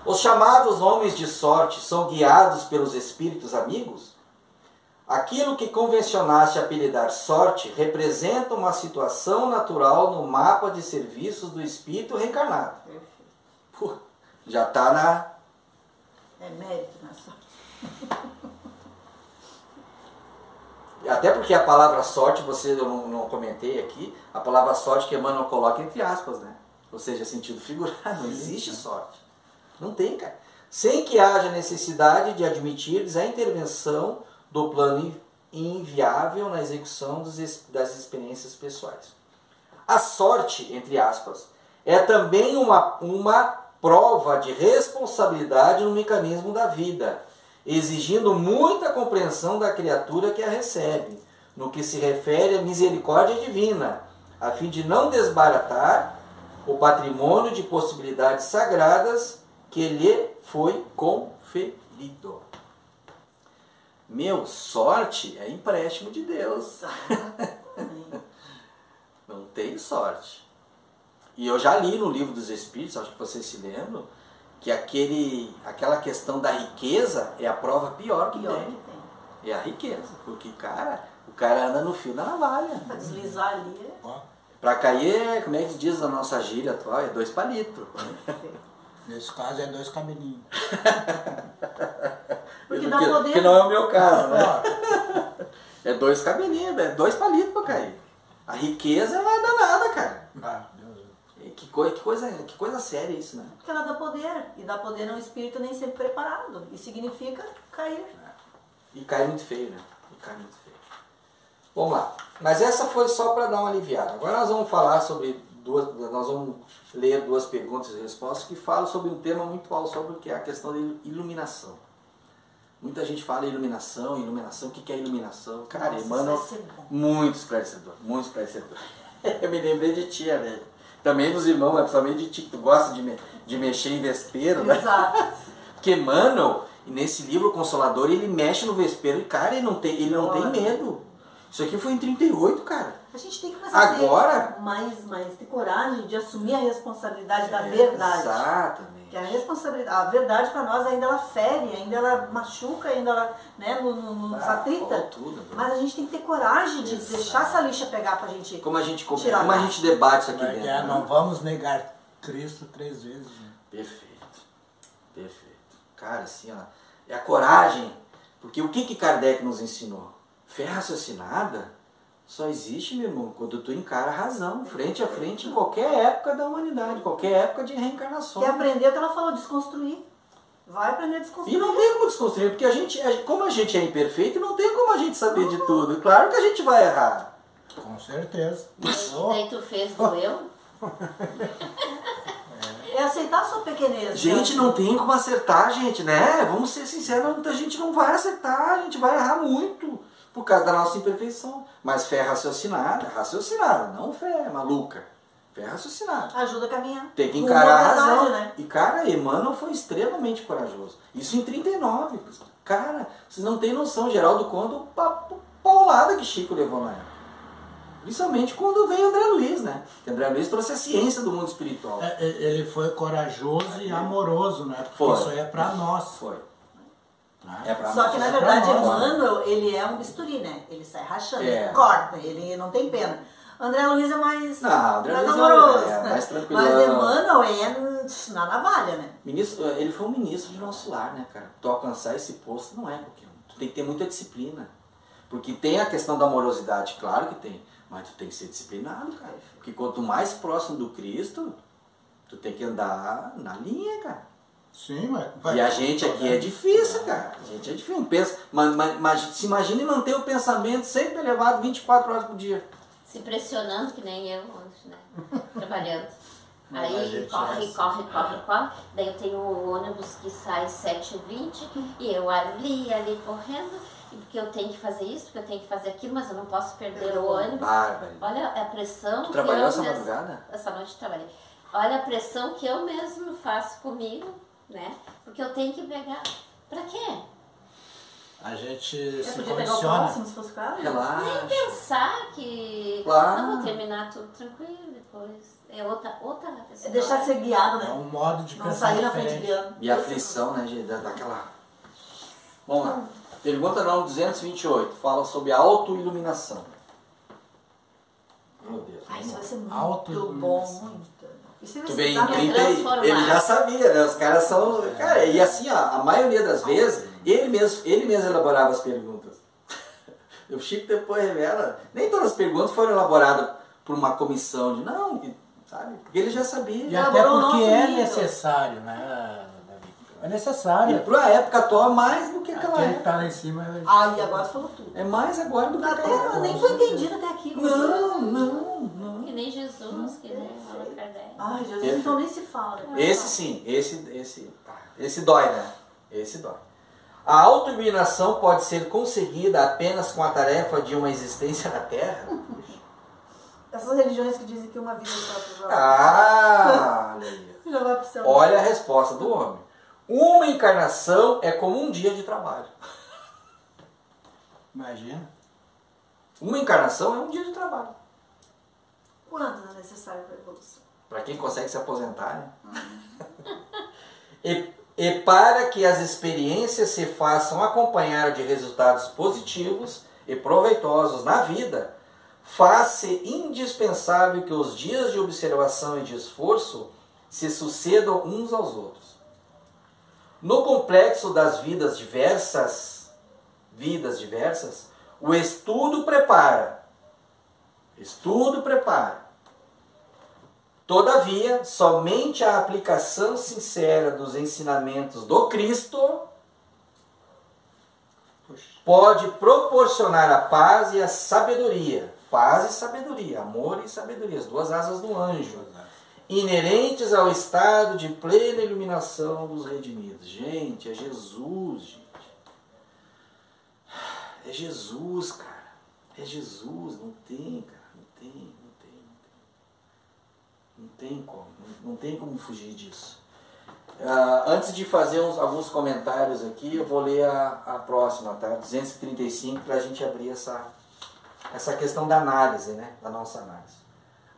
Os chamados homens de sorte são guiados pelos espíritos amigos? Aquilo que convencionaste apelidar sorte representa uma situação natural no mapa de serviços do espírito reencarnado. Pô, já está na... É mérito na sorte. Até porque a palavra sorte, eu não comentei aqui, a palavra sorte que Emmanuel coloca entre aspas, né? Ou seja, sentido figurado, não existe sorte. Não tem, cara. Sem que haja necessidade de admitir a intervenção do plano inviável na execução das experiências pessoais. A sorte, entre aspas, é também uma prova de responsabilidade no mecanismo da vida, exigindo muita compreensão da criatura que a recebe, no que se refere à misericórdia divina, a fim de não desbaratar o patrimônio de possibilidades sagradas que lhe foi conferido. Meu, sorte é empréstimo de Deus. Não tem sorte. E eu já li no Livro dos Espíritos, acho que vocês se lembram, que aquela questão da riqueza é a prova pior que tem. É a riqueza. Porque, o cara anda no fio da navalha. Pra deslizar ali. Pra cair, como é que diz a nossa gíria atual? É 2 palitos. Nesse caso é 2 cabelinhos. Porque não é o meu caso, né? É 2 cabelinhos, é 2 palitos pra cair. A riqueza não é danada, cara. Que coisa séria isso, né? Porque ela dá poder. E dá poder a um espírito nem sempre preparado. E significa cair. E cai muito feio, né? E cai muito feio. Vamos lá. Mas essa foi só para dar uma aliviada. Agora nós vamos falar sobre nós vamos ler 2 perguntas e respostas que falam sobre um tema muito alto, sobre o que é a questão de iluminação. Muita gente fala iluminação, o que é iluminação? Cara, Emmanuel, muito esclarecedor, muito esclarecedor. Eu me lembrei de ti, né? Também dos irmãos, mas principalmente de ti, que tu gosta de mexer em vespeiro, né? Exato. Porque Emmanuel, nesse livro Consolador, ele mexe no vespeiro e, cara, ele não tem medo. Isso aqui foi em 38, cara. A gente tem que começar agora, a ter mais ter coragem de assumir a responsabilidade da verdade. Exatamente. Que a responsabilidade, a verdade para nós ainda ela fere, ainda ela machuca, ainda ela, né, nos atrita. Tudo, mas a gente tem que ter coragem de deixar essa lixa pegar pra gente. Como a gente debate isso aqui dentro. Né? Não vamos negar Cristo 3 vezes. Né? Perfeito. Perfeito. Cara, assim, ó, é a coragem. Porque o que Kardec nos ensinou? Fé raciocinada só existe, meu irmão, quando tu encara a razão, frente a frente, em qualquer época da humanidade, qualquer época de reencarnação. Quer aprender o que ela falou, desconstruir. Vai aprender a desconstruir. E não tem como desconstruir, porque como a gente é imperfeito, não tem como a gente saber de tudo. Claro que a gente vai errar. Com certeza. Daí tu fez do eu? É aceitar a sua pequenez. Gente, não tem como acertar, gente, né? Vamos ser sinceros, a gente não vai acertar, a gente vai errar muito. Por causa da nossa imperfeição. Mas fé raciocinada, não fé maluca. Fé raciocinada. Ajuda a caminhar. Tem que encarar a razão. Né? E, cara, Emmanuel foi extremamente corajoso. Isso em 39. Cara, vocês não têm noção, Geraldo Conde, o paulada que Chico levou na época. Principalmente quando veio André Luiz, né? Porque André Luiz trouxe a ciência do mundo espiritual. Ele foi corajoso e amoroso, né? Porque isso aí é pra nós. Foi. Só que na verdade Emmanuel, ele é um bisturi, né? Ele sai rachando, ele corta, ele não tem pena. André Luiz é mais amoroso, mais tranquilo. Mas Emmanuel é na navalha, né? Ele foi um ministro de nosso lar, né, cara? Tu alcançar esse posto não é qualquer um. Tu tem que ter muita disciplina. Porque tem a questão da amorosidade, claro que tem. Mas tu tem que ser disciplinado, cara. Porque quanto mais próximo do Cristo, tu tem que andar na linha, cara. Sim, mas... E a gente aqui é difícil, cara. A gente é difícil. Mas se imagine manter o pensamento sempre elevado 24 horas por dia. Se pressionando, que nem eu hoje, né? Trabalhando. Aí corre. Daí eu tenho um ônibus que sai 7h20 e eu ali correndo. Porque eu tenho que fazer isso, porque eu tenho que fazer aquilo, mas eu não posso perder o ônibus. Bárbaro. Olha a pressão tu trabalhou essa madrugada? Essa noite eu trabalhei. Olha a pressão que eu mesmo faço comigo, né? Porque eu tenho que pegar. Pra quê? A gente se podia pegar o condiciona. próximo, se fosse claro. Relaxa. Nem pensar que não vou terminar tudo tranquilo depois. É outra pessoa. É deixar de ser guiado, né? É um modo de não pensar sair na frente diferente. guiando. E a aflição, né, daquela... Vamos lá. Pergunta número 228. Fala sobre a autoiluminação. Meu Deus. Isso vai ser muito bom, muito. Tu vem em 30 ele já sabia, né? Os caras são... Cara, e assim, ó, a maioria das vezes, ele mesmo elaborava as perguntas. O Chico depois revela, nem todas as perguntas foram elaboradas por uma comissão de... Não, sabe? Porque ele já sabia. E até porque é necessário, né, Davi? É necessário. E pra época atual, mais do que aquela época. Que tá lá em cima... E agora falou tudo. É mais agora do que aquela época. Nem foi entendido até aqui. Não. Que nem Jesus, que nem Allan Kardec. Ai, Jesus, então nem se fala. Né? Esse sim, esse dói, né? Esse dói. A autoiluminação pode ser conseguida apenas com a tarefa de uma existência na Terra? Essas religiões que dizem que uma vida só para olha aí. Já vai pro céu. Olha a resposta do homem. Uma encarnação é como um dia de trabalho. Imagina. Uma encarnação é um dia de trabalho. Quanto é necessário para a evolução? Para quem consegue se aposentar, né? E para que as experiências se façam acompanhar de resultados positivos e proveitosos na vida, faz-se indispensável que os dias de observação e de esforço se sucedam uns aos outros. No complexo das vidas diversas, o estudo prepara Todavia, somente a aplicação sincera dos ensinamentos do Cristo pode proporcionar a paz e a sabedoria. Paz e sabedoria, amor e sabedoria, as duas asas do anjo, inerentes ao estado de plena iluminação dos redimidos. Gente, é Jesus, gente. É Jesus, cara. É Jesus, não tem, cara. Não tem como fugir disso. Antes de fazer alguns comentários aqui, eu vou ler a próxima, tá? 235, para a gente abrir essa questão da análise, né? Da nossa análise.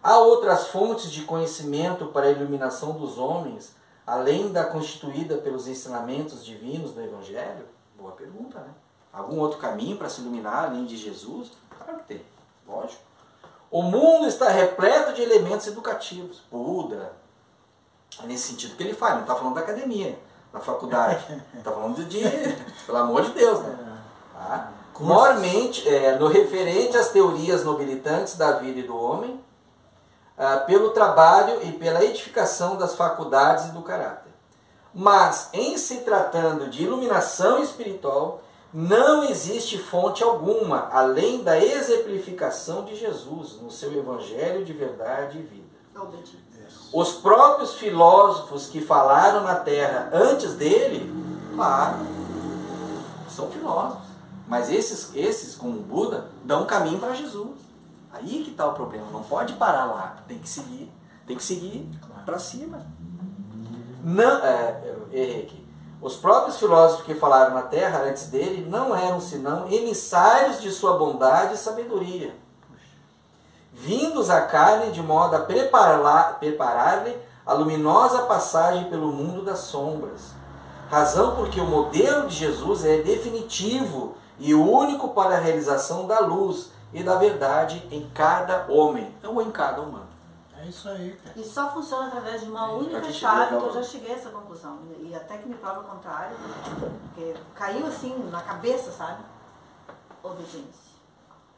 Há outras fontes de conhecimento para a iluminação dos homens, além da constituída pelos ensinamentos divinos do Evangelho? Boa pergunta, né? Algum outro caminho para se iluminar além de Jesus? Claro que tem, lógico. O mundo está repleto de elementos educativos. Buda, é nesse sentido que ele fala, não está falando da academia, da faculdade. Está falando pelo amor de Deus, né? Tá? Mormente, no referente às teorias nobilitantes da vida e do homem, pelo trabalho e pela edificação das faculdades e do caráter. Mas, em se tratando de iluminação espiritual, não existe fonte alguma, além da exemplificação de Jesus, no seu Evangelho de verdade e vida. Os próprios filósofos que falaram na Terra antes dele, claro, são filósofos. Mas esses, como o Buda, dão caminho para Jesus. Aí que está o problema, não pode parar lá, tem que seguir para cima. Não, eu errei aqui. Os próprios filósofos que falaram na Terra antes dele não eram senão emissários de sua bondade e sabedoria, vindos à carne de modo a preparar-lhe a luminosa passagem pelo mundo das sombras. Razão porque o modelo de Jesus é definitivo e único para a realização da luz e da verdade em cada homem, ou em cada humano. É isso aí, cara. E só funciona através de uma única chave, que eu já cheguei a essa conclusão. E até que me prova o contrário, porque caiu assim na cabeça, sabe? Obediência.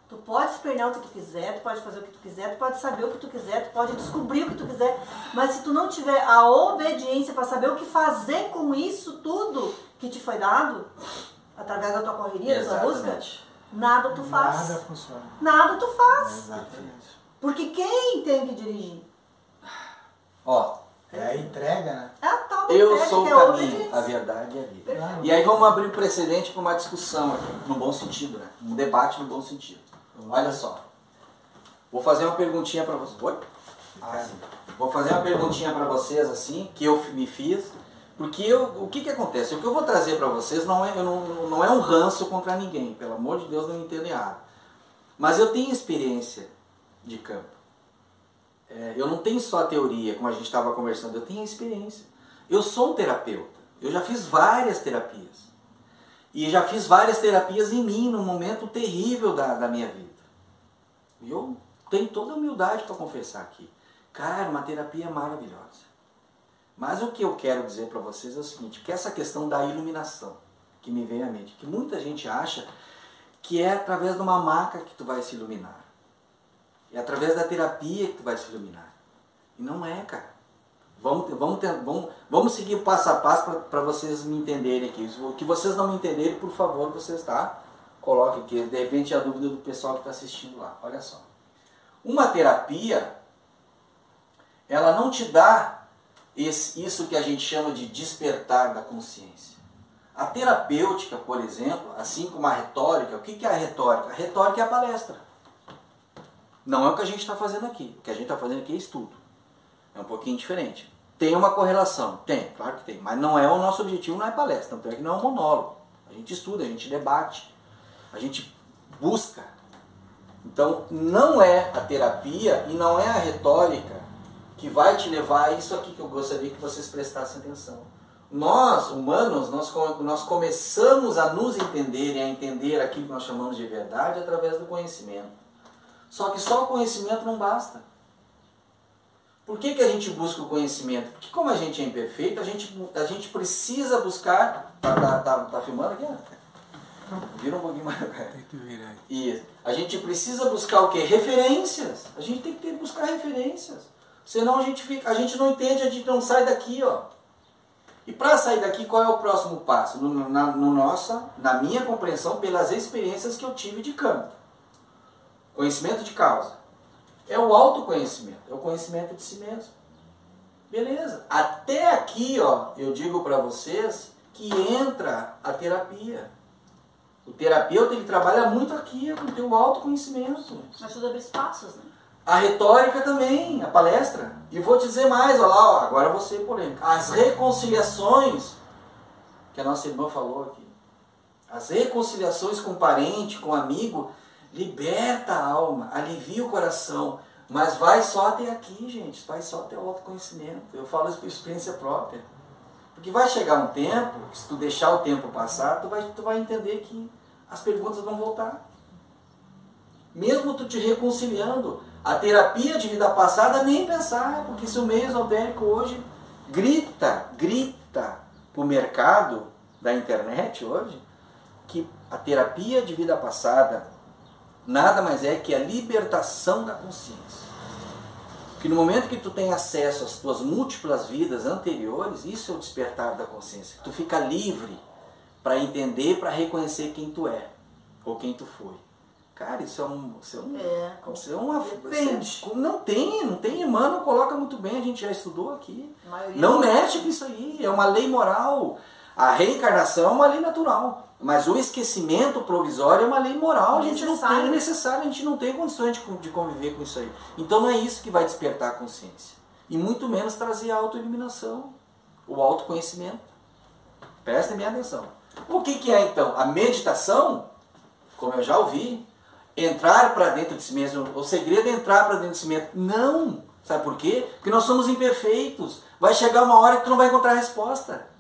Tu pode espernear o que tu quiser, tu pode fazer o que tu quiser, tu pode saber o que tu quiser, tu pode descobrir o que tu quiser, mas se tu não tiver a obediência para saber o que fazer com isso tudo que te foi dado, através da tua correria, da tua busca, nada tu faz. Nada funciona. Nada tu faz. Exatamente. Porque quem tem que dirigir? Ó, é a entrega, né? É a tal da eu entrega, sou o que é a caminho, obediência. a verdade e a vida. Perfeito. E aí vamos abrir um precedente para uma discussão aqui, no bom sentido, né? Um debate no bom sentido. Olha só. Vou fazer uma perguntinha para vocês. Oi? Sim. Vou fazer uma perguntinha para vocês assim, que eu me fiz, porque o que acontece? O que eu vou trazer para vocês não é um ranço contra ninguém, pelo amor de Deus, não me entendem errado. Mas eu tenho experiência de campo. Eu não tenho só a teoria, como a gente estava conversando, eu tenho experiência. Eu sou um terapeuta, eu já fiz várias terapias. E já fiz várias terapias em mim, num momento terrível da minha vida. E eu tenho toda a humildade para confessar aqui. Cara, uma terapia maravilhosa. Mas o que eu quero dizer para vocês é o seguinte, que essa questão da iluminação, que me vem à mente, que muita gente acha que é através de uma maca que tu vai se iluminar. É através da terapia que tu vai se iluminar. E não é, cara. Vamos seguir passo a passo para vocês me entenderem aqui. O que vocês não me entenderem, por favor, vocês coloquem aqui. De repente é a dúvida do pessoal que está assistindo lá. Olha só. Uma terapia, ela não te dá isso que a gente chama de despertar da consciência. A terapêutica, por exemplo, assim como a retórica, o que é a retórica? A retórica é a palestra. Não é o que a gente está fazendo aqui. O que a gente está fazendo aqui é estudo. É um pouquinho diferente. Tem uma correlação? Tem, claro que tem. Mas não é o nosso objetivo, não é palestra. Tanto é que não é um monólogo. A gente estuda, a gente debate, a gente busca. Então, não é a terapia e não é a retórica que vai te levar a isso aqui que eu gostaria que vocês prestassem atenção. Nós, humanos, nós começamos a nos entender e a entender aquilo que nós chamamos de verdade através do conhecimento. Só que só o conhecimento não basta. Por que a gente busca o conhecimento? Porque como a gente é imperfeito, a gente precisa buscar... Tá filmando aqui? Vira um pouquinho mais. Tem que virar aí. Isso. A gente precisa buscar o quê? Referências. A gente tem que buscar referências. Senão a gente não entende, a gente não sai daqui, ó. E para sair daqui, qual é o próximo passo? Na minha compreensão, pelas experiências que eu tive de campo. Conhecimento de causa. É o autoconhecimento, é o conhecimento de si mesmo. Beleza. Até aqui, ó, eu digo para vocês que entra a terapia. O terapeuta, ele trabalha muito aqui com o teu autoconhecimento. Ajuda a abrir espaços, né? A retórica também, a palestra. E vou dizer mais, olha lá, ó, agora eu vou ser polêmico. As reconciliações, que a nossa irmã falou aqui. As reconciliações com parente, com amigo, liberta a alma, alivia o coração. Mas vai só até aqui, gente. Vai só até o autoconhecimento. Eu falo isso por experiência própria. Porque vai chegar um tempo, que se tu deixar o tempo passar, tu vai entender que as perguntas vão voltar. Mesmo tu te reconciliando, a terapia de vida passada nem pensar, porque se o meio esotérico hoje grita pro mercado da internet hoje, que a terapia de vida passada nada mais é que a libertação da consciência. Que no momento que tu tem acesso às tuas múltiplas vidas anteriores, isso é o despertar da consciência. Tu fica livre para entender, para reconhecer quem tu é, ou quem tu foi. Cara, não tem, Emmanuel coloca muito bem, a gente já estudou aqui. Não mexe com isso aí, é uma lei moral. A reencarnação é uma lei natural, mas o esquecimento provisório é uma lei moral, a gente não tem, é necessário, a gente não tem condições de conviver com isso aí. Então não é isso que vai despertar a consciência. E muito menos trazer a autoiluminação, o autoconhecimento. Prestem bem atenção. O que é então? A meditação, como eu já ouvi, entrar para dentro de si mesmo. O segredo é entrar para dentro de si mesmo. Não! Sabe por quê? Porque nós somos imperfeitos. Vai chegar uma hora que tu não vai encontrar a resposta.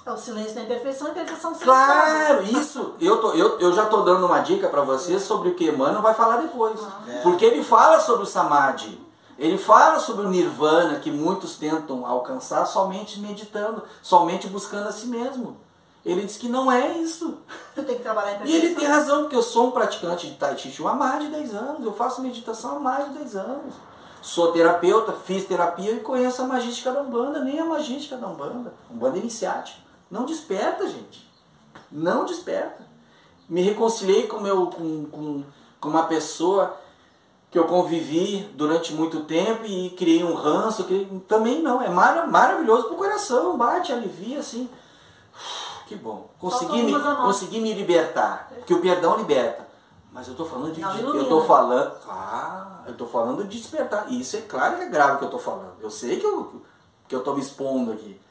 É o silêncio da imperfeição, a imperfeição se Claro, isso. Eu já estou dando uma dica para vocês sobre o que Emmanuel vai falar depois. Porque ele fala sobre o Samadhi. Ele fala sobre o Nirvana, que muitos tentam alcançar somente meditando, somente buscando a si mesmo. Ele diz que não é isso. Tu tem que trabalhar em E ele tem razão, porque eu sou um praticante de Tai Chi Chuan há mais de 10 anos. Eu faço meditação há mais de 10 anos. Sou terapeuta, fiz terapia e conheço a magística da Umbanda, nem a magística da Umbanda. Umbanda iniciática. Não desperta, gente. Não desperta. Me reconciliei com uma pessoa que eu convivi durante muito tempo e criei um ranço. Também não. É maravilhoso pro coração. Bate, alivia, assim. Que bom. Consegui me libertar. Porque o perdão liberta. Mas eu estou falando de... Eu estou falando de despertar. E isso é claro que é grave que eu estou falando. Eu sei que eu estou me expondo aqui.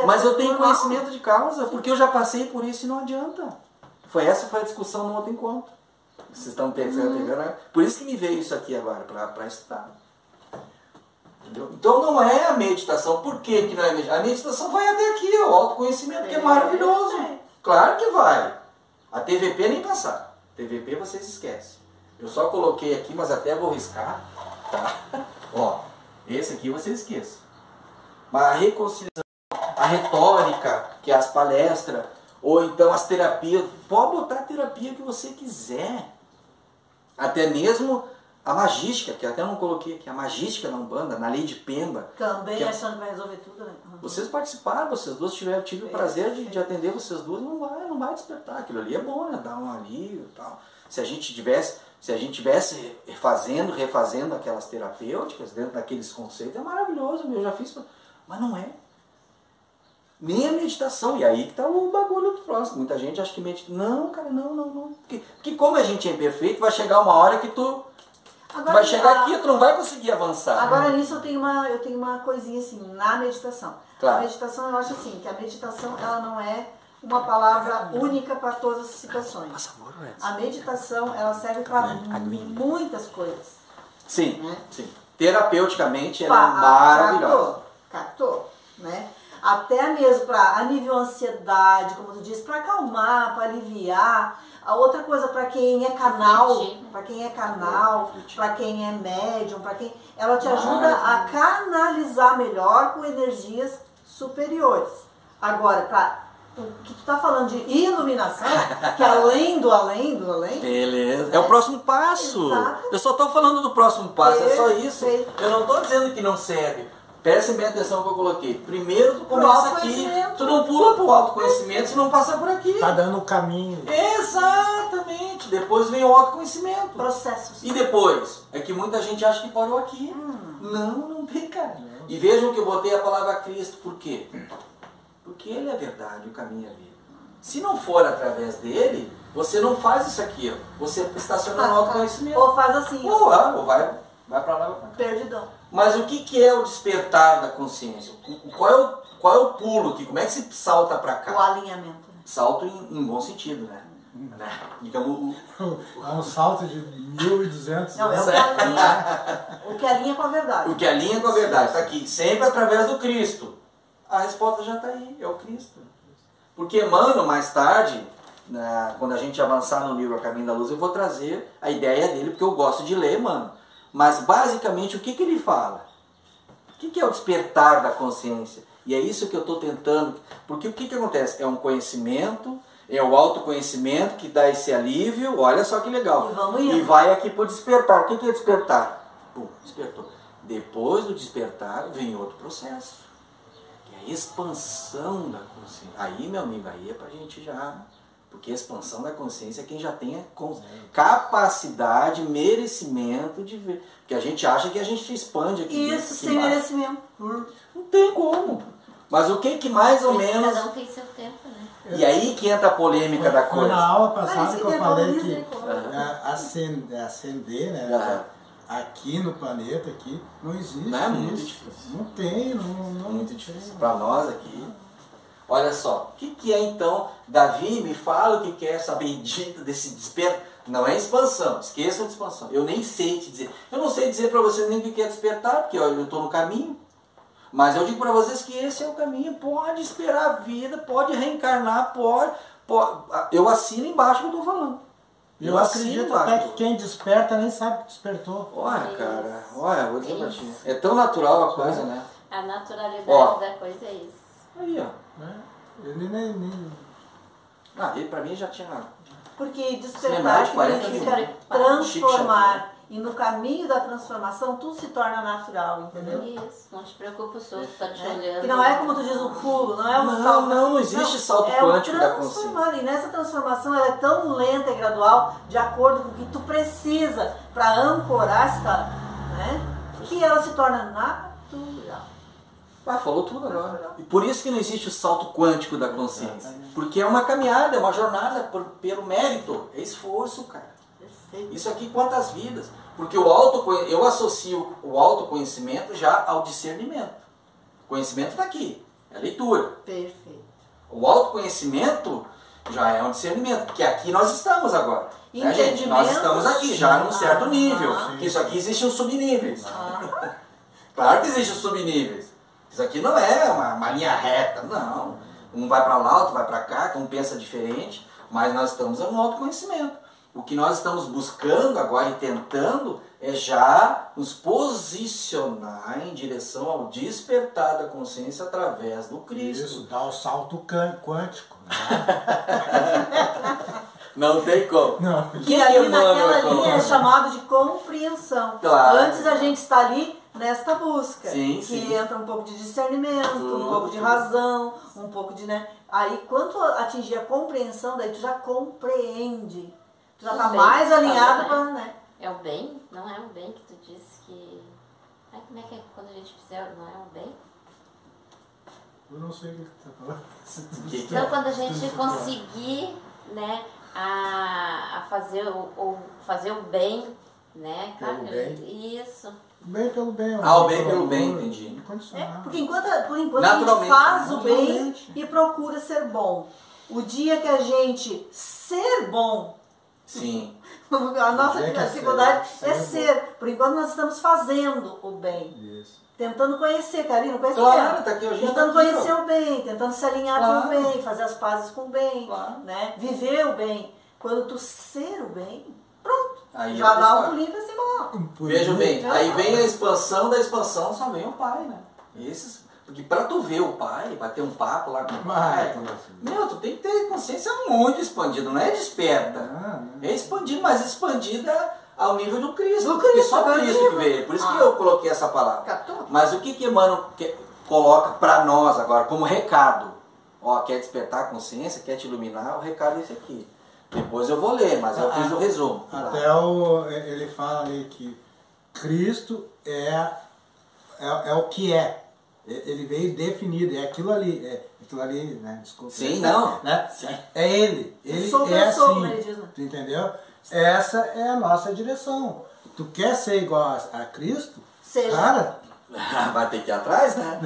Mas eu tenho conhecimento de causa, porque eu já passei por isso e não adianta. Essa foi a discussão no outro encontro. Vocês estão pensando, por isso que me veio isso aqui agora, para estudar. Entendeu? Então não é a meditação. Por que não é a meditação? A meditação vai até aqui, o autoconhecimento, que é maravilhoso. Claro que vai. A TVP nem passar. TVP vocês esquecem. Eu só coloquei aqui, mas até vou riscar. Tá? Ó, esse aqui vocês esqueçam. Mas a reconciliação, a retórica, que é as palestras, ou então as terapias, pode botar a terapia que você quiser. Até mesmo a magística, que até não coloquei aqui, a magística na Umbanda, na lei de Pemba. Também achando que vai resolver tudo, né? Vocês participaram, vocês duas tive o prazer de atender vocês duas, não vai despertar. Aquilo ali é bom, né? Dá um alívio e tal. Se a gente tivesse refazendo aquelas terapêuticas dentro daqueles conceitos, é maravilhoso, eu já fiz, mas não é. Nem a meditação, e aí que está o bagulho do próximo. Muita gente acha que medita. Não, cara, não. Porque como a gente é imperfeito, vai chegar uma hora que tu vai chegar aqui, tu não vai conseguir avançar. Agora nisso eu tenho uma coisinha assim, na meditação. Claro. A meditação, eu acho assim, que a meditação ela não é uma palavra única para todas as situações. A meditação, ela serve para muitas coisas. Sim, né? Sim. Terapeuticamente ela é maravilhosa. Captou, né? Até mesmo para nível ansiedade, como tu diz, para acalmar, para aliviar. A outra coisa, para quem é canal, para quem é médium, ela te ajuda a canalizar melhor com energias superiores. Agora, para o que tu tá falando de iluminação, que além do além. Beleza. É o próximo passo. Exato. Eu só tô falando do próximo passo, é só isso. Perfeito. Eu não tô dizendo que não serve. Presta bem atenção no que eu coloquei. Primeiro tu começa aqui, tu não pula pro autoconhecimento se não passar por aqui. Tá dando o caminho. Exatamente. Depois vem o autoconhecimento. Processos. E depois? É que muita gente acha que parou aqui. Não tem, cara. E vejam que eu botei a palavra Cristo, por quê? Porque Ele é a verdade, o caminho é a vida. Se não for através dele, você não faz isso aqui, ó. Você estaciona no autoconhecimento. Ou faz assim, Ou vai pra lá, vai pra cá. perdidão. Mas o que é o despertar da consciência? Qual é o pulo aqui? Como é que se salta pra cá? O alinhamento. Né? Salto em bom sentido, né? Digamos, É um salto de 1.200 Não, é o que alinha com a verdade. o que alinha com a verdade. Está aqui, sempre através do Cristo. A resposta já está aí, é o Cristo. Porque Emmanuel, mais tarde, quando a gente avançar no livro A Caminho da Luz, eu vou trazer a ideia dele, porque eu gosto de ler Emmanuel. Mas, basicamente, o que ele fala? O que é o despertar da consciência? E é isso que eu estou tentando. Porque o que acontece? É um conhecimento, é o autoconhecimento que dá esse alívio. Olha só que legal. E vai aqui para o despertar. O que é despertar? Pum, despertou. Depois do despertar, vem outro processo. Que é a expansão da consciência. Aí, meu amigo, aí é para a gente já... Porque a expansão da consciência é quem já tem capacidade, merecimento de ver. Porque a gente acha que a gente expande aqui. Isso, sem merecimento. Não tem como. Mas o que mais ou menos... Cada um tem seu tempo, né? E aí que entra a polêmica da coisa. Foi na aula passada que eu falei que acender, né? Aqui no planeta, aqui, não existe. Não é muito isso. difícil. Não tem, não Muito difícil. Para nós aqui... Olha só, o que é então, Davi me fala o que é essa bendita desse despertar. Não é expansão, esqueça de expansão. Eu nem sei te dizer. Eu não sei dizer para vocês nem o que é despertar, porque eu estou no caminho. Mas eu digo para vocês que esse é o caminho. Pode esperar a vida, pode reencarnar, pode. Eu assino embaixo o que eu estou falando. Eu acredito até que quem desperta nem sabe que despertou. Olha, cara, olha, vou dizer pra ti. É tão natural a coisa, né? A naturalidade da coisa é isso. Aí, ó. Ele nem... Ele pra mim já tinha... Porque despertar significa transformar. E no caminho da transformação, tudo se torna natural, entendeu? Isso, não te preocupa, o outro está te olhando. Que não é como tu diz o pulo, não é um salto. Não existe salto quântico da consciência. E nessa transformação ela é tão lenta e gradual, de acordo com o que tu precisa para ancorar esta, né? Que ela se torna natural. Falou tudo agora. E por isso que não existe o salto quântico da consciência. Porque é uma caminhada, é uma jornada pelo mérito. É esforço, cara. Isso aqui quantas vidas? Porque eu associo o autoconhecimento já ao discernimento. O conhecimento está aqui, é a leitura. Perfeito. O autoconhecimento já é um discernimento, porque aqui nós estamos agora. Né, gente? Nós estamos aqui já num certo nível. Que isso aqui existe uns subníveis. Claro que existem os subníveis. Isso aqui não é uma linha reta, não. Um vai para lá, outro vai para cá, um pensa diferente, mas nós estamos no autoconhecimento. O que nós estamos buscando agora e tentando é já nos posicionar em direção ao despertar da consciência através do Cristo. Isso, dá o salto quântico. Não tem como. Não. Que ali naquela linha é chamado de compreensão. Claro. Antes a gente está ali nesta busca. Sim, que entra um pouco de discernimento, um pouco de razão, um pouco de... né? Aí quando tu atingir a compreensão, daí tu já compreende. Tu já está mais alinhado para... Né? É o bem? Não é o bem que tu disse que... como é que é quando a gente fizer, não é o bem? Eu não sei o que tu está falando. Então quando a gente conseguir, né, a fazer o bem, né? Pelo bem. Isso. Bem pelo bem. O bem pelo bem, entendi. Porque enquanto a gente faz o bem e procura ser bom. O dia que a gente ser bom... Sim. A nossa dificuldade é ser. Por enquanto nós estamos fazendo o bem. Isso. Tentando conhecer, Karina, conhecer. Claro, tá aqui, a gente tentando tá aqui, conhecer o bem, tentando se alinhar com o bem, fazer as pazes com o bem, né? Viver o bem. Quando tu ser o bem, pronto. Aí já dá um pulinho pra cima lá. Veja bem, aí vem a expansão da expansão, só vem o Pai, né? Porque para tu ver o pai, bater um papo lá com o pai, tu tem que ter consciência muito expandida, não é desperta. É expandida, mas expandida ao nível do Cristo. Porque só Cristo que veio. Por isso que eu coloquei essa palavra. Mas o que Emmanuel coloca para nós agora, como recado? Ó, quer despertar a consciência, quer te iluminar, o recado é esse aqui. Depois eu vou ler, mas eu fiz o resumo. Até ele fala ali que Cristo é o que é. Ele veio definido, é aquilo ali, né? Desculpa. Sim, não. Né? Sim. É ele é assim. Tu entendeu? Essa é a nossa direção. Tu quer ser igual a Cristo? Seja. Cara, vai ter que ir atrás, né?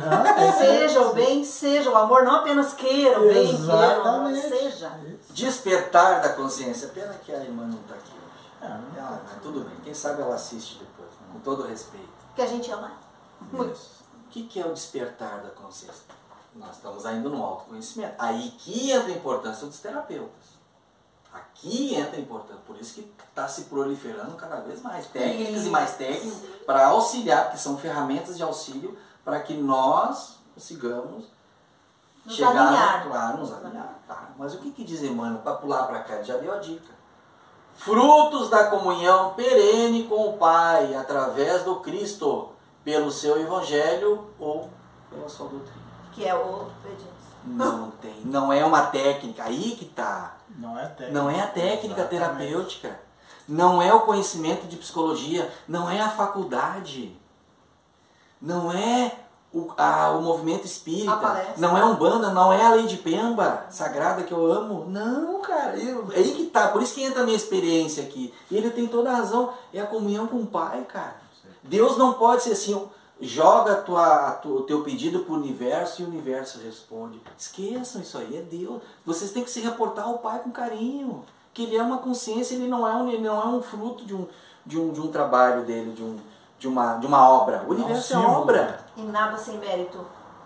Seja o bem, seja o amor, não apenas queira o bem, queira o amor, seja. Despertar da consciência. Pena que a irmã não está aqui hoje. Tudo bem, quem sabe ela assiste depois, né? Com todo respeito. Que a gente ama muito. O que é o despertar da consciência? Nós estamos ainda no autoconhecimento. Aí que entra a importância dos terapeutas. Aqui entra a importância. Por isso que está se proliferando cada vez mais técnicas e mais técnicas para auxiliar, porque são ferramentas de auxílio para que nós consigamos nos alinhar. Claro, nos alinhar. Tá. Mas o que diz Emmanuel? Para pular para cá, ele já deu a dica. Frutos da comunhão perene com o Pai, através do Cristo, pelo seu Evangelho ou pela sua doutrina. Que é o obediência. Não tem. Não é uma técnica. Aí que está. não é técnica. Não é a técnica Exatamente. terapêutica. Não é o conhecimento de psicologia. Não é a faculdade. Não é o movimento espírita. Não é Umbanda. Não é a Lei de Pemba sagrada que eu amo. Não, cara. É aí que tá. Por isso que entra a minha experiência aqui. E ele tem toda a razão. É a comunhão com o Pai, cara. Deus não pode ser assim, joga o teu pedido para o universo e o universo responde. Esqueçam isso aí, é Deus. Vocês têm que se reportar ao Pai com carinho. Que Ele é uma consciência, Ele não é um fruto de um trabalho dele, de uma obra. O universo é obra. E nada sem mérito.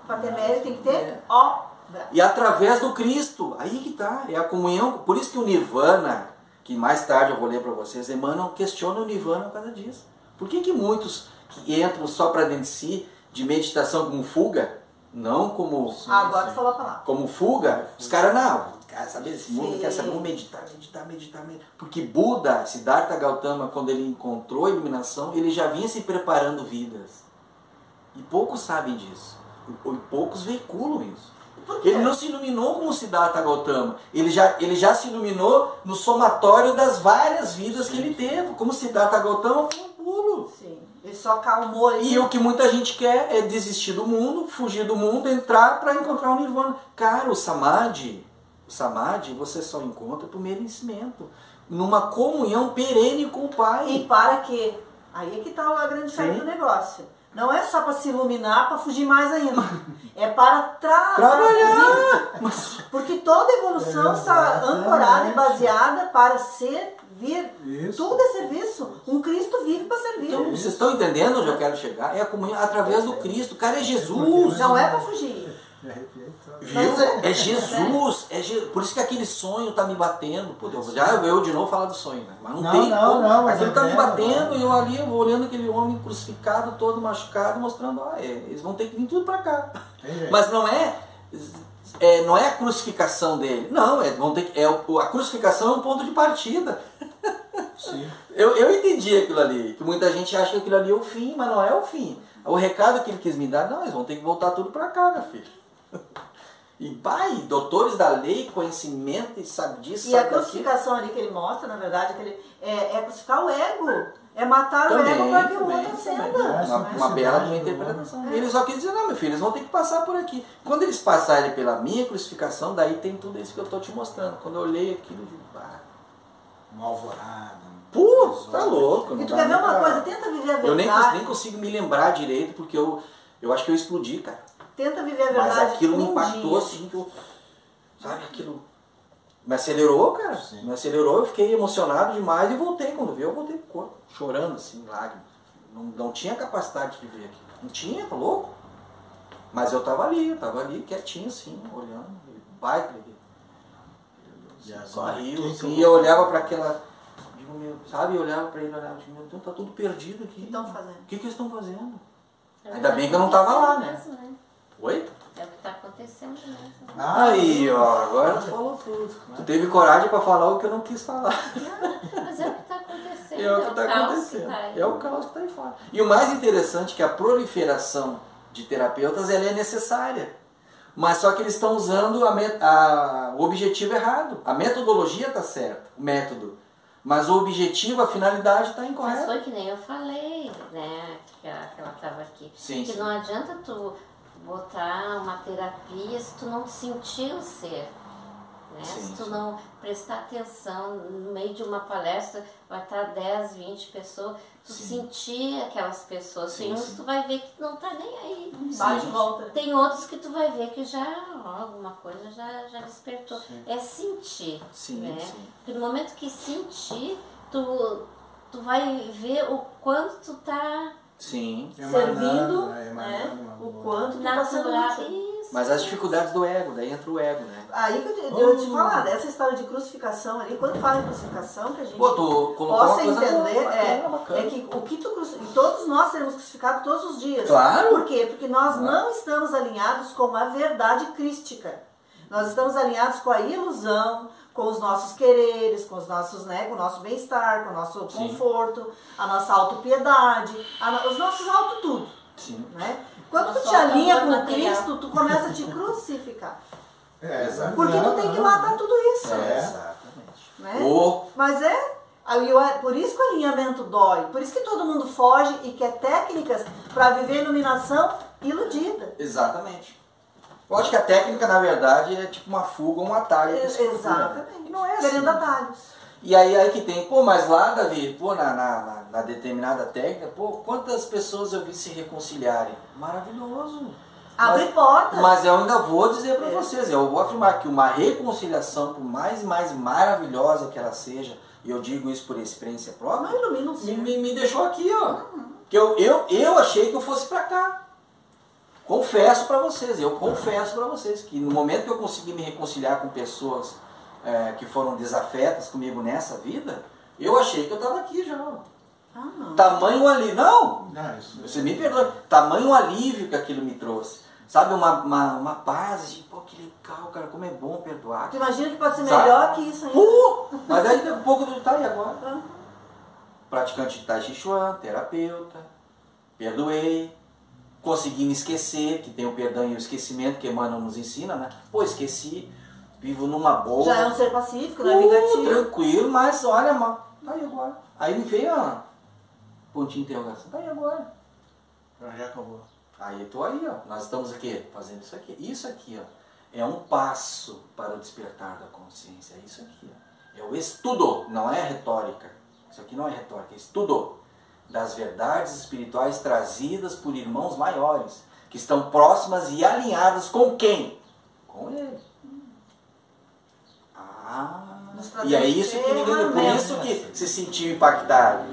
Para ter mérito tem que ter obra. E através do Cristo, aí que tá, é a comunhão. Por isso que o Nirvana, que mais tarde eu vou ler para vocês, Emmanuel questiona o Nirvana por causa disso. Por que muitos que entram só para dentro de si, de meditação como fuga, não como... Agora tu falou a palavra. Como fuga, os caras não. Sabe, esse mundo quer saber meditar. Porque Buda, Siddhartha Gautama, quando ele encontrou a iluminação, ele já vinha se preparando vidas. E poucos sabem disso. E poucos veiculam isso. Ele não se iluminou como Siddhartha Gautama. Ele já se iluminou no somatório das várias vidas que ele teve. Como Siddhartha Gautama foi um pulo. Sim. Ele só calmou ali. E o que muita gente quer é desistir do mundo, fugir do mundo, entrar para encontrar o Nirvana. Cara, o Samadhi você só encontra por merecimento. Numa comunhão perene com o Pai. E para quê? Aí é que está a grande saída do negócio. Não é só para se iluminar, para fugir mais ainda. É para trabalhar. Porque toda evolução está ancorada e baseada para servir. Isso. Tudo é serviço. Um Cristo vive para servir. Então, vocês estão entendendo onde eu quero chegar? É a comunhão através do Cristo. O cara é Jesus. Não é para fugir. Viu? É Jesus. Por isso que aquele sonho tá me batendo. Pô, eu de novo falar do sonho, né? Mas não tem como. Aquilo tá me batendo e eu ali vou olhando aquele homem crucificado, todo machucado, mostrando, eles vão ter que vir tudo pra cá. Mas não é a crucificação dele. Não, a crucificação é um ponto de partida. Sim. Eu entendi aquilo ali, que muita gente acha que aquilo ali é o fim, mas não é o fim. O recado que ele quis me dar, não, eles vão ter que voltar tudo pra cá, meu filho. E doutores da lei, conhecimento, e sabe disso, e a crucificação ali que ele mostra, na verdade, é crucificar o ego. É matar o ego para que o outro acenda. Uma bela interpretação. Ele só quis dizer, não, meu filho, eles vão ter que passar por aqui. Quando eles passarem pela minha crucificação, daí tem tudo isso que eu estou te mostrando. Quando eu olhei aquilo, eu digo, uma alvorada. Pô, tá louco. E tu quer ver uma coisa? Tenta viver a verdade. Eu nem consigo me lembrar direito, porque eu acho que eu explodi, cara. Tenta viver a verdade. Mas aquilo me impactou assim, que eu, sabe, aquilo me acelerou, cara. Sim. Me acelerou, eu fiquei emocionado demais e voltei. Quando vi, eu voltei pro corpo, chorando assim, lágrimas. Não tinha capacidade de ver aquilo. Não tinha, tá louco? Mas eu tava ali quietinho assim, olhando. Baita, só riu, assim, e eu olhava para aquela, sabe, eu olhava para ele, então tá tudo perdido aqui. O que estão fazendo? O que eles estão fazendo? Ainda bem que eu não tava lá, né? Oi? sempre mesmo. Aí, ó, agora tu falou tudo. Tu teve coragem pra falar o que eu não quis falar. Mas é o que está acontecendo. É o que está acontecendo. É o caos que está aí fora. E o mais interessante é que a proliferação de terapeutas ela é necessária. Mas só que eles estão usando o objetivo errado. A metodologia está certa, o método. Mas o objetivo, a finalidade está incorreta. Mas foi que nem eu falei, né? Que ela estava aqui. Sim, que sim. não adianta tu botar uma terapia se tu não sentir o ser. Né? Sim, se tu sim. não prestar atenção no meio de uma palestra, vai estar 10, 20 pessoas, tu sentir aquelas pessoas. Sim, Tem uns sim. que tu vai ver que não tá nem aí. Vai de volta. Tem outros que tu vai ver que já alguma coisa já despertou. É sentir. Sim, né? sim. Porque no momento que sentir, tu vai ver o quanto tu tá Sim. Servindo, emanando né? uma O boa. quanto tu tá sendo natural. útil. Isso. Mas as dificuldades do ego, daí entra o ego, né? Aí que eu te falar, dessa história de crucificação ali, quando fala em crucificação, que a gente Pô, tu colocou possa uma coisa entender bacana. é que o que tu crucifica, todos nós seremos crucificados todos os dias. Claro. Por quê? Porque nós não estamos alinhados com a verdade crística. Nós estamos alinhados com a ilusão, com os nossos quereres, com os nossos, né, com o nosso bem-estar, com o nosso Sim. conforto, a nossa autopiedade, os nossos auto tudo. Sim. Né? Quando tu Nosso te alinha com material. Cristo, tu começa a te crucificar. Exato. Porque tu tem que matar tudo isso. Exatamente. Né? Ou Mas por isso que o alinhamento dói. Por isso que todo mundo foge e quer técnicas para viver iluminação iludida. exatamente. Eu acho que a técnica, na verdade, é tipo uma fuga, um atalho. que se procura. Exatamente. E não é assim. Querendo atalhos. E aí que tem, pô, mas lá, Davi, pô, na determinada técnica, pô, quantas pessoas eu vi se reconciliarem? Maravilhoso. Abre portas. Mas eu ainda vou dizer para vocês, eu vou afirmar que uma reconciliação, por mais maravilhosa que ela seja, e eu digo isso por experiência própria, Não ilumina o ser. me deixou aqui, ó. Que eu achei que eu fosse para cá. Confesso para vocês que no momento que eu consegui me reconciliar com pessoas que foram desafetas comigo nessa vida, eu achei que eu estava aqui já. Ah, não. Tamanho alívio. Não! Não, isso Você me perdoa. Tamanho alívio que aquilo me trouxe. Sabe, uma paz, assim, pô, que legal, cara, como é bom perdoar. Tu imagina que pode ser Sabe? melhor que isso ainda. Mas aí daqui a pouco tu tá aí agora. Ah. Praticante de Tai Chi Chuan, terapeuta, perdoei, consegui me esquecer, que tem o perdão e o esquecimento que Emmanuel nos ensina, né? Pô, esqueci, vivo numa boa. Já é um ser pacífico, não é vingativo. Tranquilo, mas olha, mano, tá aí agora. Aí me veio a pontinha de interrogação, tá aí agora. pra onde é que eu vou? Aí eu tô aí, ó. Nós estamos aqui fazendo isso aqui. Isso aqui, ó, é um passo para o despertar da consciência. É isso aqui, ó. É o estudo, não é retórica. Isso aqui não é retórica, é estudo das verdades espirituais trazidas por irmãos maiores, que estão próximas e alinhadas com quem? Com ele. E é isso que ninguém, por isso que se sentiu impactado.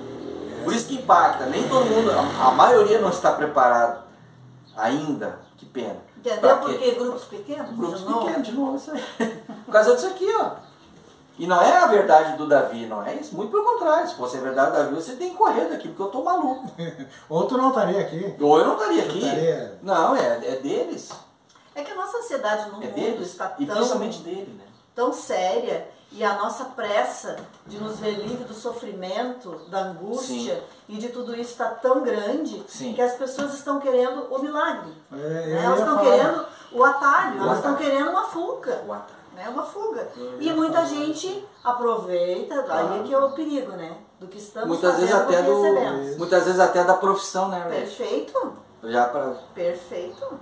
Por isso que impacta. Nem todo mundo, a maioria não está preparado ainda. Que pena. Entendeu? Porque grupos pequenos? Grupos de novo. pequenos, de novo, isso aí. Por causa disso aqui, ó. E não é a verdade do Davi, não é isso. Muito pelo contrário. Se fosse a verdade do Davi, você tem que correr daqui, porque eu tô maluco. Ou tu não estaria aqui. Ou eu não estaria aqui. Estaria- Não, é deles. É que a nossa ansiedade no É mundo deles. está E principalmente dele, né? tão séria e a nossa pressa de nos ver livre do sofrimento, da angústia Sim. e de tudo isso está tão grande Sim. que as pessoas estão querendo o milagre. Eu Né? ia Elas estão falar. querendo o atalho, O elas estão atalho. querendo uma fuga. O atalho. Né? Uma fuga. Eu E ia muita falar. gente aproveita, aí é que é o perigo, né? Do que estamos Muitas vezes fazendo até com o que recebemos. muitas vezes até da profissão, né, Red? Perfeito. Já para Perfeito.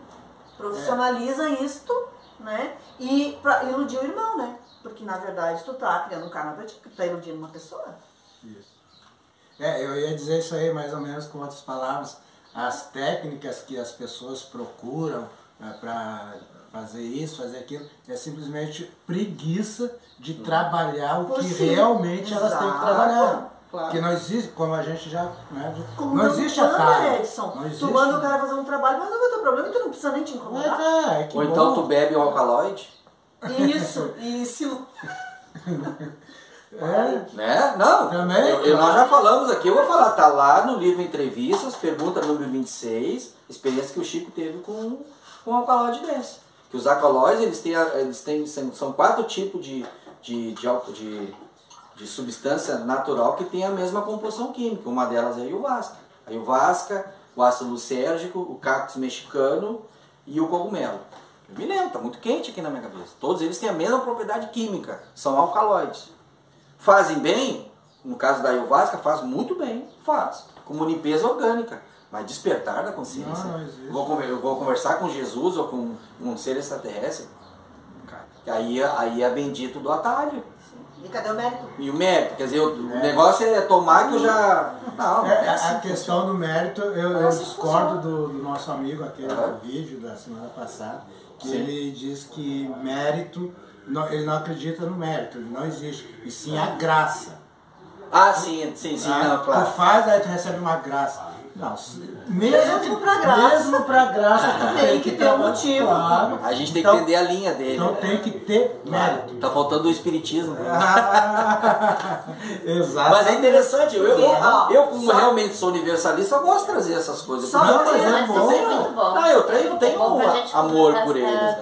Profissionaliza isto, né? E pra iludir o irmão, né? Porque na verdade tu tá criando um karma pra ti, tu tá iludindo uma pessoa. Isso. Eu ia dizer isso aí mais ou menos com outras palavras. As técnicas que as pessoas procuram para fazer isso, fazer aquilo, é simplesmente preguiça de trabalhar o Por que si. realmente elas têm que Exato. trabalhar. Claro. Que não existe, como a gente já... Né, Como não existe manda, atalho. Edson. Não existe. Tu manda o cara fazer um trabalho, mas não vai ter problema e tu não precisa nem te incomodar. É que Ou então bom. tu bebe um alcaloide, Isso. né? Não. Também, Nós já falamos aqui, eu vou falar, tá lá no livro Entrevistas, pergunta número 26, experiência que o Chico teve com um alcaloide desse. Que os alcaloides, são 4 tipos de substância natural que tem a mesma composição química. Uma delas é a ayahuasca. A ayahuasca, o ácido lucérgico, o cactus mexicano e o cogumelo. Eu me lembro, está muito quente aqui na minha cabeça. Todos eles têm a mesma propriedade química, são alcaloides. Fazem bem, no caso da ayahuasca, faz muito bem, faz, como limpeza orgânica. Mas despertar da consciência, eu vou conversar com Jesus ou com um ser extraterrestre, aí é bendito do atalho. E cadê o mérito? E o mérito, quer dizer, o negócio é tomar que eu já... Não, a questão do mérito, eu discordo do nosso amigo, aquele do vídeo da semana passada, que ele diz que mérito, ele não acredita no mérito, ele não existe, e sim a graça. Ah, sim, não, claro. Tu faz, aí tu recebe uma graça. Não, mesmo pra graça tem que ter um motivo. Claro. A gente tem que entender a linha dele. Então tem que ter mérito. Tá faltando o espiritismo. Exato. Mas é interessante, eu como realmente sou universalista, eu gosto de trazer essas coisas. Só mas é muito bom. Não, eu tenho amor por eles.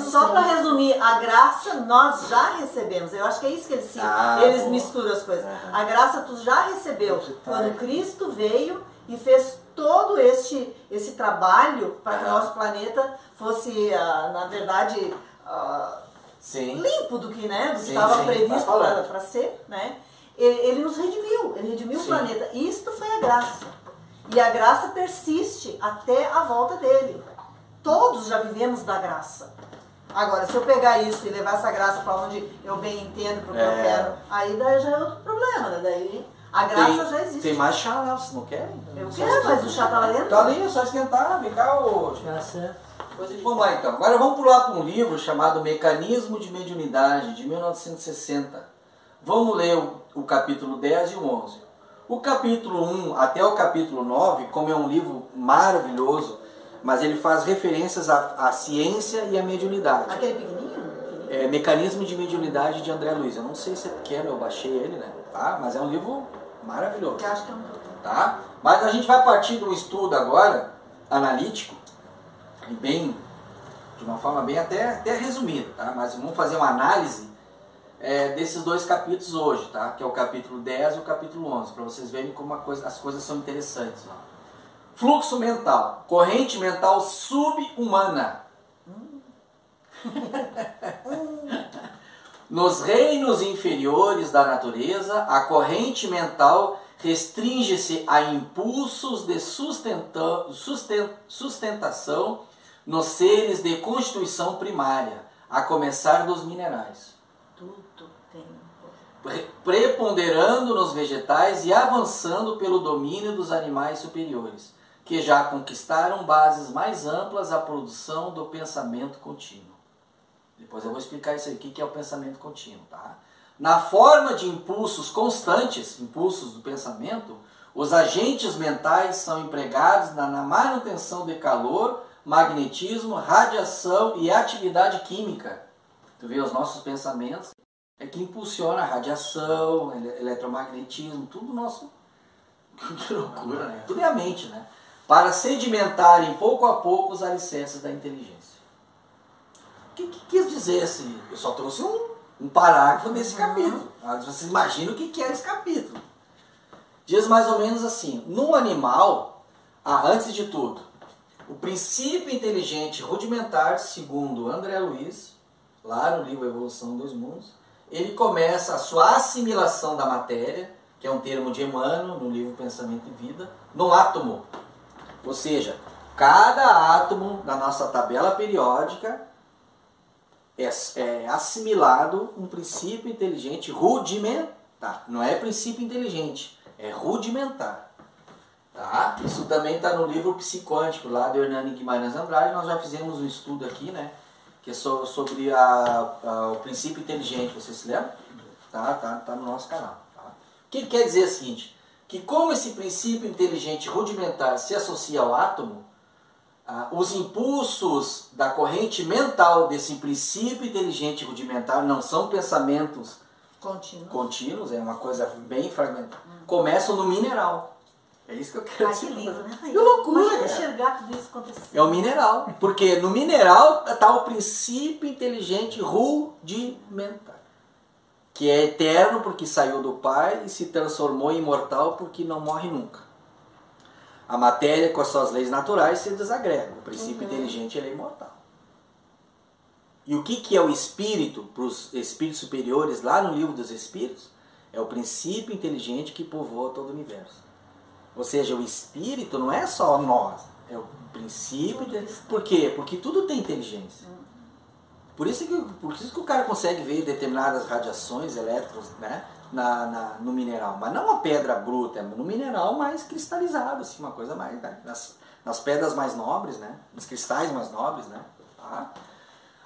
Só para resumir, a graça nós já recebemos. Eu acho que é isso que eles misturam as coisas. A graça tu já recebeu quando Cristo veio e fez todo esse trabalho para que o nosso planeta fosse, na verdade, limpo do que estava previsto para ser, né? Ele nos redimiu, ele redimiu o planeta. Isto foi a graça. E a graça persiste até a volta dele. Todos já vivemos da graça. Agora, se eu pegar isso e levar essa graça para onde eu bem entendo, porque eu quero, aí daí já é outro problema, né? Daí a graça já existe. Tem mais chá lá, vocês não querem? Eu quero, mas o chá tá lá dentro. Tá ali, é só esquentar, vem cá hoje. Tá certo. Vamos lá então. Agora vamos pular para um livro chamado Mecanismo de Mediunidade, de 1960. Vamos ler o capítulo 10 e o 11. O capítulo 1 até o capítulo 9, como é um livro maravilhoso, mas ele faz referências à ciência e à mediunidade. Aquele pequenininho? É Mecanismo de Mediunidade de André Luiz. Eu não sei se é pequeno, eu baixei ele, né? Tá? Mas é um livro maravilhoso. Eu acho que é um... Tá? Mas a gente vai partir de um estudo agora, analítico, e de uma forma bem até resumida, tá? Mas vamos fazer uma análise desses 2 capítulos hoje, tá? Que é o capítulo 10 e o capítulo 11, para vocês verem como as coisas são interessantes. Ó. Fluxo mental, corrente mental sub-humana. Nos reinos inferiores da natureza, a corrente mental restringe-se a impulsos de sustentação nos seres de constituição primária, a começar dos minerais. Tudo tem. Preponderando nos vegetais e avançando pelo domínio dos animais superiores, que já conquistaram bases mais amplas à produção do pensamento contínuo. Depois eu vou explicar isso aí, o que é o pensamento contínuo, tá? Na forma de impulsos constantes, impulsos do pensamento, os agentes mentais são empregados na manutenção de calor, magnetismo, radiação e atividade química. Tu vê, os nossos pensamentos é que impulsiona a radiação, eletromagnetismo, tudo nosso. Que loucura, né? Tudo é a mente, né? Para sedimentarem pouco a pouco os alicerces da inteligência. O que quis dizer assim? Eu só trouxe um parágrafo desse capítulo. Vocês imaginam o que é esse capítulo. Diz mais ou menos assim: no animal, antes de tudo, o princípio inteligente rudimentar, segundo André Luiz, lá no livro Evolução dos Mundos, ele começa a sua assimilação da matéria, que é um termo de Emmanuel, no livro Pensamento e Vida, no átomo. Ou seja, cada átomo da nossa tabela periódica é assimilado um princípio inteligente rudimentar. Não é princípio inteligente, é rudimentar. Tá? Isso também está no livro Psiquântico, lá do Hernani Guimarães Andrade. Nós já fizemos um estudo aqui, né? Que é sobre o princípio inteligente. Vocês se lembram? Tá no nosso canal. Tá? O que quer dizer é o seguinte: que como esse princípio inteligente rudimentar se associa ao átomo, os impulsos da corrente mental desse princípio inteligente rudimentar não são pensamentos contínuos, é uma coisa bem fragmentada, começam no mineral. É isso que eu quero dizer. Que lindo, né? Que loucura, enxergar esperar tudo isso acontecer. É o mineral. Porque no mineral está o princípio inteligente rudimentar. Que é eterno porque saiu do Pai e se transformou em imortal porque não morre nunca. A matéria, com as suas leis naturais, se desagrega. O princípio inteligente ele é imortal. E o que é o espírito, para os espíritos superiores, lá no livro dos espíritos? É o princípio inteligente que povoa todo o universo. Ou seja, o espírito não é só nós, é o princípio. Por quê? Porque tudo tem inteligência. Por isso que o cara consegue ver determinadas radiações elétricas, né, no mineral. Mas não uma pedra bruta, é no mineral mais cristalizado, assim, uma coisa mais... Né, nas pedras mais nobres, né, nos cristais mais nobres. Né, tá?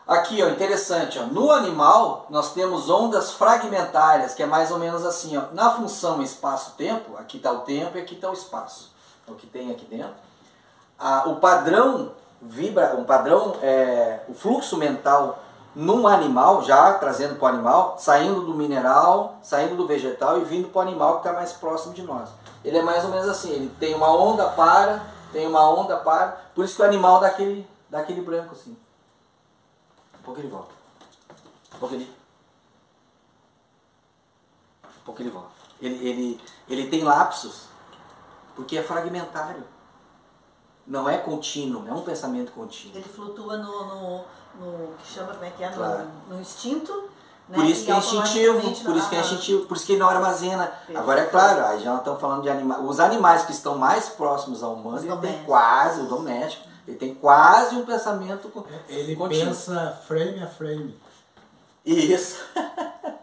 Aqui, ó, interessante, ó, no animal nós temos ondas fragmentárias, que é mais ou menos assim, ó, na função espaço-tempo, aqui está o tempo e aqui está o espaço, é o que tem aqui dentro. O padrão o fluxo mental num animal, já trazendo para o animal, saindo do mineral, saindo do vegetal e vindo para o animal que está mais próximo de nós. Ele é mais ou menos assim, ele tem uma onda tem uma onda por isso que o animal dá aquele branco assim. Um pouco ele volta. Um pouco ele volta. Ele tem lapsos, porque é fragmentário. Não é contínuo, não é um pensamento contínuo. Ele flutua no que chama, como é que é? Claro. No instinto. Né? Por isso que é instintivo, por isso que ele não armazena. Perfeito. Agora é claro, aí já estamos falando de animais. Os animais que estão mais próximos ao humano, ele tem quase, o doméstico, ele tem quase um pensamento ele contínuo. Pensa frame a frame. Isso.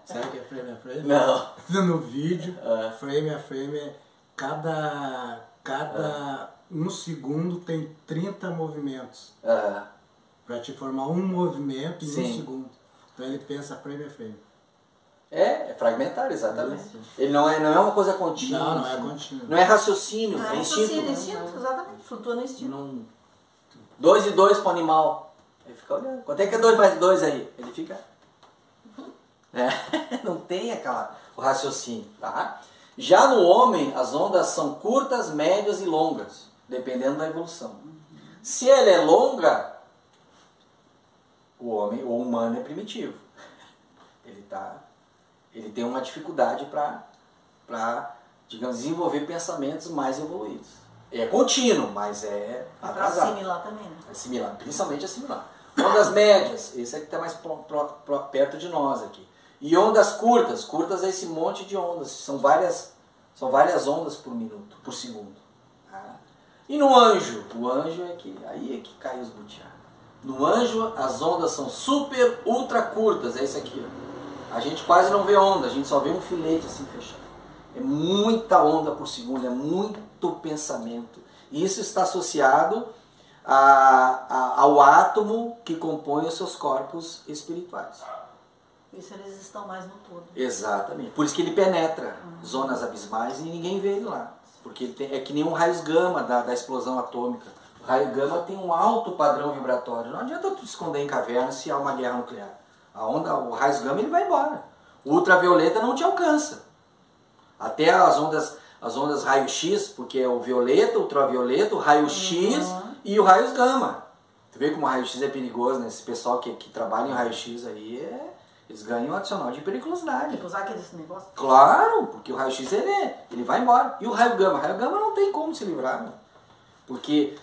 Sabe o que é frame a frame? Não. No vídeo, frame a frame, cada um segundo tem 30 movimentos. Para te formar um movimento em um segundo. Então ele pensa frame a frame. É fragmentário, exatamente. Ele não é uma coisa contínua. Não é contínua. Não é raciocínio, é instinto. Exatamente, flutua no instinto. 2 e 2 para o animal. Ele fica olhando. Quanto é que é 2 mais 2 aí? Ele fica... Não tem o raciocínio. Tá? Já no homem, as ondas são curtas, médias e longas, dependendo da evolução. Se ela é longa, o humano é primitivo. Ele tem uma dificuldade para, digamos, desenvolver pensamentos mais evoluídos. É contínuo, mas é atrasado. Para assimilar também, né? Assimilar, principalmente assimilar. Ondas médias, esse aqui está mais perto de nós aqui. E ondas curtas é esse monte de ondas, são várias ondas por minuto, por segundo. Tá? E no anjo, o anjo aí é que cai os butiá. No anjo as ondas são super, ultra curtas, é esse aqui. Ó. A gente quase não vê onda, a gente só vê um filete assim fechado. É muita onda por segundo, é muito pensamento. E isso está associado ao átomo que compõe os seus corpos espirituais. Isso eles estão mais no todo. Exatamente. Por isso que ele penetra zonas abismais e ninguém vê ele lá. Porque ele é que nem um raio gama da explosão atômica. O raio gama tem um alto padrão vibratório. Não adianta tu esconder em caverna se há uma guerra nuclear. O raio gama ele vai embora. O ultravioleta não te alcança. Até as ondas raio-x, porque é o violeta, o ultravioleta, o raio-x e o raio gama. Tu vê como o raio-x é perigoso, né? Esse pessoal que trabalha em raio-x aí eles ganham um adicional de periculosidade. Tem que usar aquele negócio? Claro, porque o raio-x ele vai embora. E o raio gama? O raio gama não tem como se livrar, né? Porque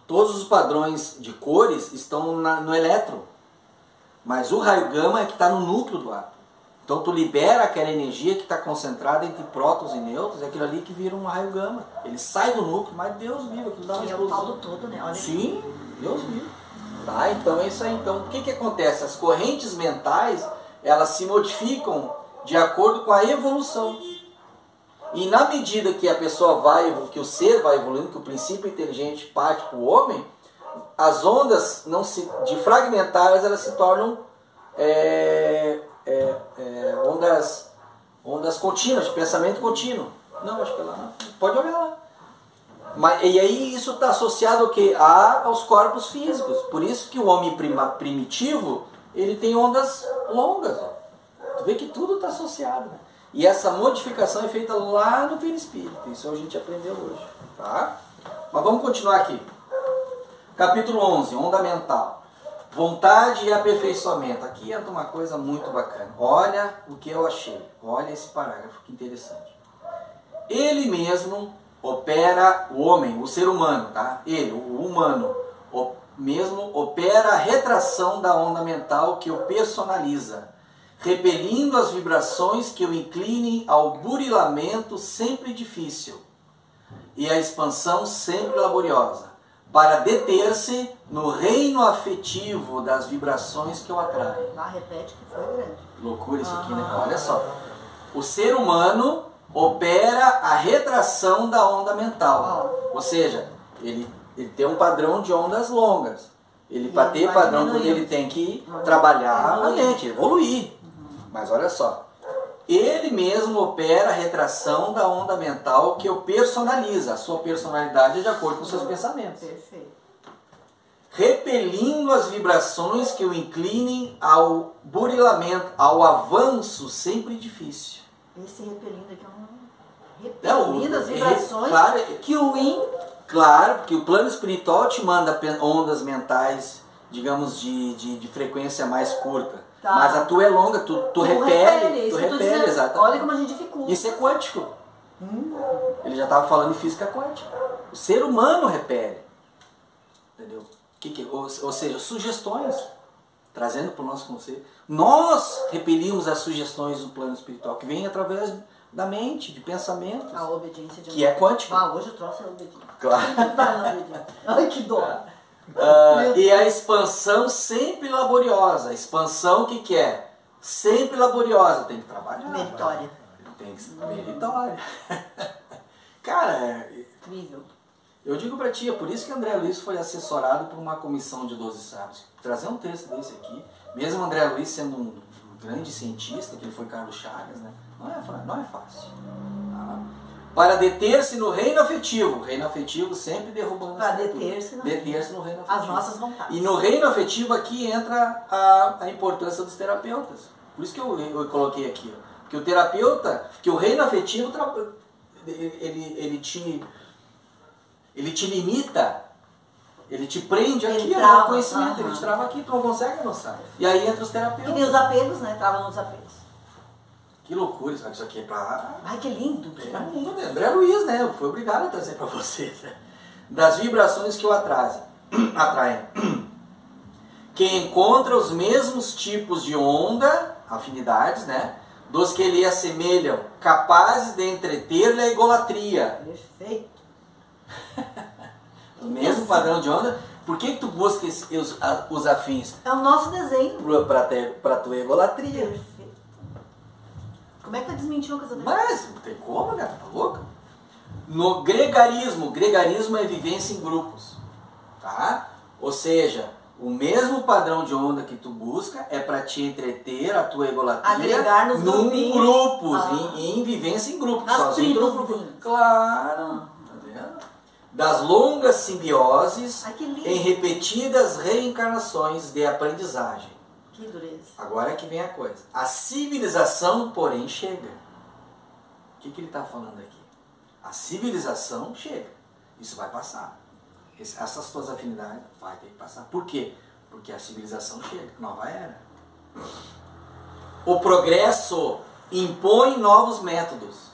todos os padrões de cores estão no elétron. Mas o raio gama é que está no núcleo do átomo. Então tu libera aquela energia que está concentrada entre prótons e nêutrons, é aquilo ali que vira um raio gama. Ele sai do núcleo, mas Deus vive, aquilo dá uma explosão. É o tal do todo, né? Olha. Sim, Deus vive. Tá, então é isso aí. Então, o que acontece? As correntes mentais, elas se modificam de acordo com a evolução. E na medida que a pessoa que o ser vai evoluindo, que o princípio inteligente parte para o homem, as ondas de fragmentárias, elas se tornam ondas contínuas, de pensamento contínuo. Não, acho que ela pode olhar lá. E aí isso está associado ao quê? Aos corpos físicos. Por isso que o homem primitivo, ele tem ondas longas. Ó. Tu vê que tudo está associado. Né? E essa modificação é feita lá no perispírito. Isso a gente aprendeu hoje. Tá? Mas vamos continuar aqui. Capítulo 11, onda mental. Vontade e aperfeiçoamento. Aqui entra uma coisa muito bacana. Olha o que eu achei. Olha esse parágrafo, que interessante. Ele mesmo opera o homem, o ser humano, tá? Ele, o humano, mesmo opera a retração da onda mental que o personaliza, repelindo as vibrações que o inclinem ao burilamento sempre difícil e a expansão sempre laboriosa, para deter-se no reino afetivo das vibrações que o atraem. Repete que foi grande. Loucura isso aqui, né? Olha só. O ser humano opera a retração da onda mental. Ou seja, ele tem um padrão de ondas longas. Para ter padrão, ele tem que trabalhar a mente, evoluir. Mas olha só. Ele mesmo opera a retração da onda mental que o personaliza. A sua personalidade é de acordo com os seus pensamentos. Perfeito. Repelindo as vibrações que o inclinem ao burilamento, ao avanço sempre difícil. Esse repelindo aqui é um... Repelindo as vibrações claro, que o Claro, porque o plano espiritual te manda ondas mentais, digamos, de frequência mais curta. Tá. Mas a tua é longa, tu repele, exatamente. Olha como a gente dificulta. Isso é quântico. Ele já estava falando em física quântica. O ser humano repele. Entendeu? Ou seja, sugestões, trazendo para o nosso conceito. Nós repelimos as sugestões do plano espiritual, que vem através da mente, de pensamentos. A obediência de que é quântico. Hoje eu trouxe a obediência. Claro. Ai, que dó. E a expansão sempre laboriosa. Expansão, o que é? Sempre laboriosa. Tem que trabalhar. Meritória. Tem que ser meritória. Cara, incrível. Eu digo pra ti, é por isso que André Luiz foi assessorado por uma comissão de 12 sábios. Trazer um texto desse aqui, mesmo André Luiz sendo um grande cientista, que ele foi Carlos Chagas, né? Não é fácil. Tá? Para deter-se no reino afetivo. Reino afetivo sempre derrubando para deter-se no reino afetivo. As nossas vontades. E no reino afetivo aqui entra a importância dos terapeutas. Por isso que eu coloquei aqui. Ó. Que o terapeuta, que o reino afetivo, ele te limita, ele te prende aqui no conhecimento, ele te trava aqui, tu não consegue avançar. E aí entra os terapeutas. E tem os apegos, né? Trava nos apegos. Que loucura, isso aqui é pra... Ai, que lindo. André Luiz, né? Eu fui obrigado a trazer pra vocês. Né? Das vibrações que o atraem. Que encontra os mesmos tipos de onda, afinidades, né? Dos que lhe assemelham, capazes de entreter-lhe a egolatria. Perfeito. O mesmo padrão de onda. Por que tu busca os afins? É o nosso desenho. Pra tua egolatria. Perfeito. Como é que eu desmenti uma coisa dessa? Mas não tem como, cara, tá louca? No gregarismo é vivência em grupos, tá? Ou seja, o mesmo padrão de onda que tu busca é para te entreter a tua egolatria num grupo, em vivência em grupos, sozinho grupo. Claro, tá vendo? Das longas simbioses em repetidas reencarnações de aprendizagem. Que dureza. Agora é que vem a coisa. A civilização, porém, chega. O que ele está falando aqui? A civilização chega. Isso vai passar. Essas tuas afinidades vai ter que passar. Por quê? Porque a civilização chega. Nova era. O progresso impõe novos métodos.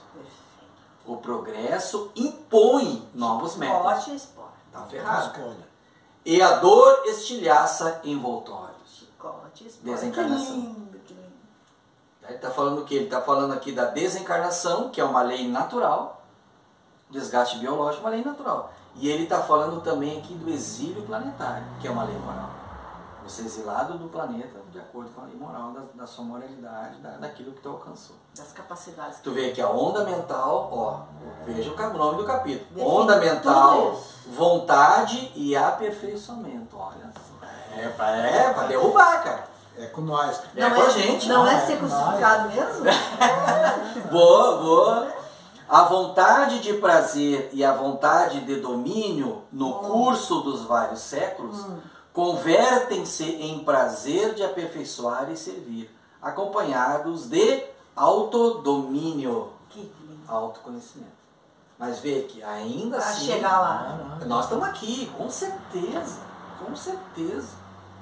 O progresso impõe novos métodos. Tá ferrado. E a dor estilhaça envoltórios. Desencarnação. Ele está falando o quê? Ele está falando aqui da desencarnação, que é uma lei natural. Desgaste biológico, uma lei natural. E ele está falando também aqui do exílio planetário, que é uma lei moral. Você exilado do planeta de acordo com a lei moral da sua moralidade, daquilo que tu alcançou. Das capacidades. Tu vê aqui a onda mental, ó, veja o nome do capítulo. Define onda mental, vontade e aperfeiçoamento. Olha, pra derrubar, cara. É com nós. É com a gente. Não é ser crucificado mesmo? Boa. A vontade de prazer e a vontade de domínio no curso dos vários séculos convertem-se em prazer de aperfeiçoar e servir, acompanhados de autodomínio, autoconhecimento. Mas vê que ainda Pra assim... chegar lá. Nós estamos aqui, com certeza. Com certeza.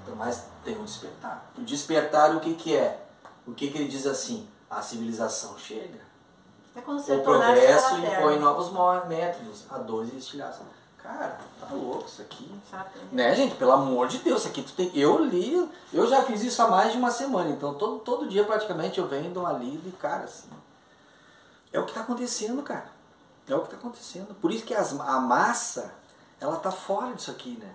Então, mas tem um despertar. O despertar o que é? O que ele diz assim? A civilização chega. É quando você O progresso impõe impõe novos métodos. A dor e estilhação. Cara, tá louco isso aqui. Né, gente? Pelo amor de Deus, isso aqui tu tem... Eu já fiz isso há mais de uma semana, então todo dia praticamente eu venho, dou uma lida e, cara, assim... É o que tá acontecendo, cara. É o que tá acontecendo. Por isso que a massa, ela tá fora disso aqui, né?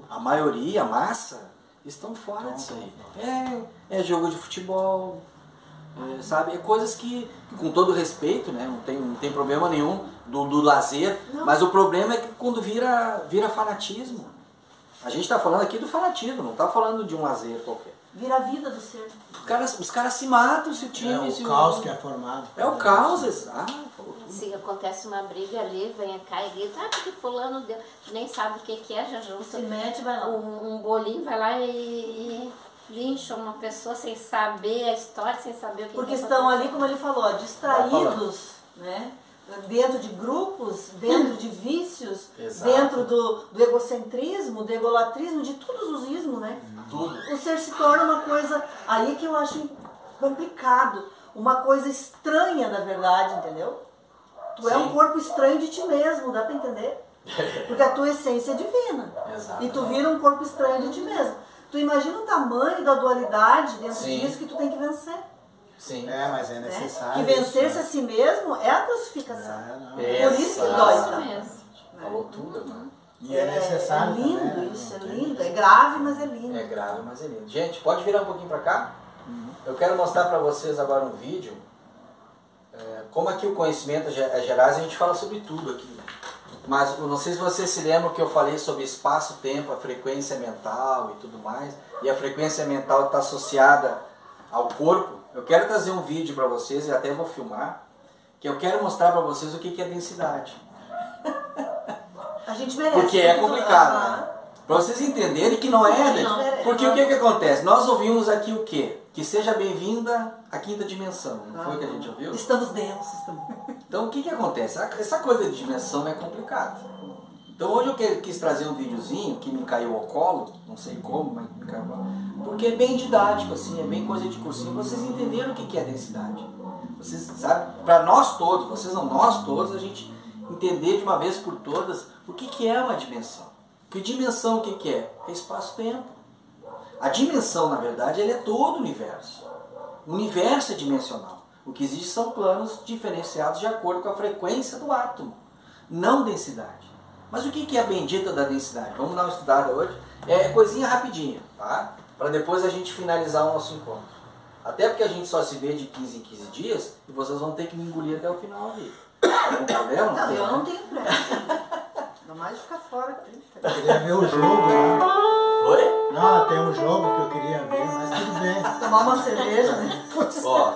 A maioria, a massa, estão fora disso aí. É jogo de futebol, sabe? É coisas que, com todo respeito, né? Não tem problema nenhum do lazer, mas o problema é que quando vira fanatismo. A gente está falando aqui do fanatismo, não está falando de um lazer qualquer. Vira a vida do ser. Os caras se matam se o time... É o caos que é formado. É o caos, exato. Se acontece uma briga ali, vem cá e grita, porque fulano deu, nem sabe o que é, já junta. Se mete, vai lá. Um bolinho, vai lá e lincha uma pessoa sem saber a história, sem saber o que porque estão ali, como ele falou, distraídos, né? Dentro de grupos, dentro de vícios, dentro do egocentrismo, do egolatrismo, de todos os ismos, né? Tudo. O ser se torna uma coisa, aí que eu acho complicado, uma coisa estranha, na verdade, entendeu? Tu é um corpo estranho de ti mesmo, dá pra entender? Porque a tua essência é divina. E tu vira um corpo estranho de ti mesmo. Tu imagina o tamanho da dualidade dentro disso que tu tem que vencer. Sim. Mas é necessário. Que vencer-se a si mesmo é a crucificação. Por isso que dói tanto. Falou tudo, mano. E é necessário. É lindo também, isso, é lindo. É grave, mas é lindo. É grave, mas é lindo. Gente, pode virar um pouquinho pra cá? Eu quero mostrar pra vocês agora um vídeo. Como aqui o conhecimento é gerais, a gente fala sobre tudo aqui. Né? Mas eu não sei se vocês se lembram que eu falei sobre espaço-tempo, a frequência mental e tudo mais. E a frequência mental está associada ao corpo. Eu quero trazer um vídeo para vocês, e até vou filmar, que eu quero mostrar para vocês o que é densidade. A gente merece. Porque é complicado, né? Para vocês entenderem que não é... Porque o que acontece? Nós ouvimos aqui o quê? Que seja bem-vinda à quinta dimensão. Não foi o que a gente ouviu? Estamos densos. Então o que acontece? Essa coisa de dimensão é complicada. Então hoje eu quis trazer um videozinho que me caiu ao colo, não sei como, mas me caiu ao colo, porque é bem didático, assim, é bem coisa de cursinho. Vocês entenderam o que é densidade. Vocês sabem, para nós todos, vocês não, nós todos, a gente entender de uma vez por todas o que é uma dimensão. Que dimensão o que é? É espaço-tempo. A dimensão, na verdade, ela é todo o universo. O universo é dimensional. O que existe são planos diferenciados de acordo com a frequência do átomo, não densidade. Mas o que é a bendita da densidade? Vamos dar uma estudada hoje. É coisinha rapidinha, tá? Para depois a gente finalizar o nosso encontro. Até porque a gente só se vê de 15 em 15 dias e vocês vão ter que me engolir até o final ali. Algum problema? Não, eu não tenho pressa. Não mais de ficar fora. Eu queria ver o jogo lá. Oi? Não, tem um jogo que eu queria ver, mas tudo bem. Tomar uma cerveja, né? Ó.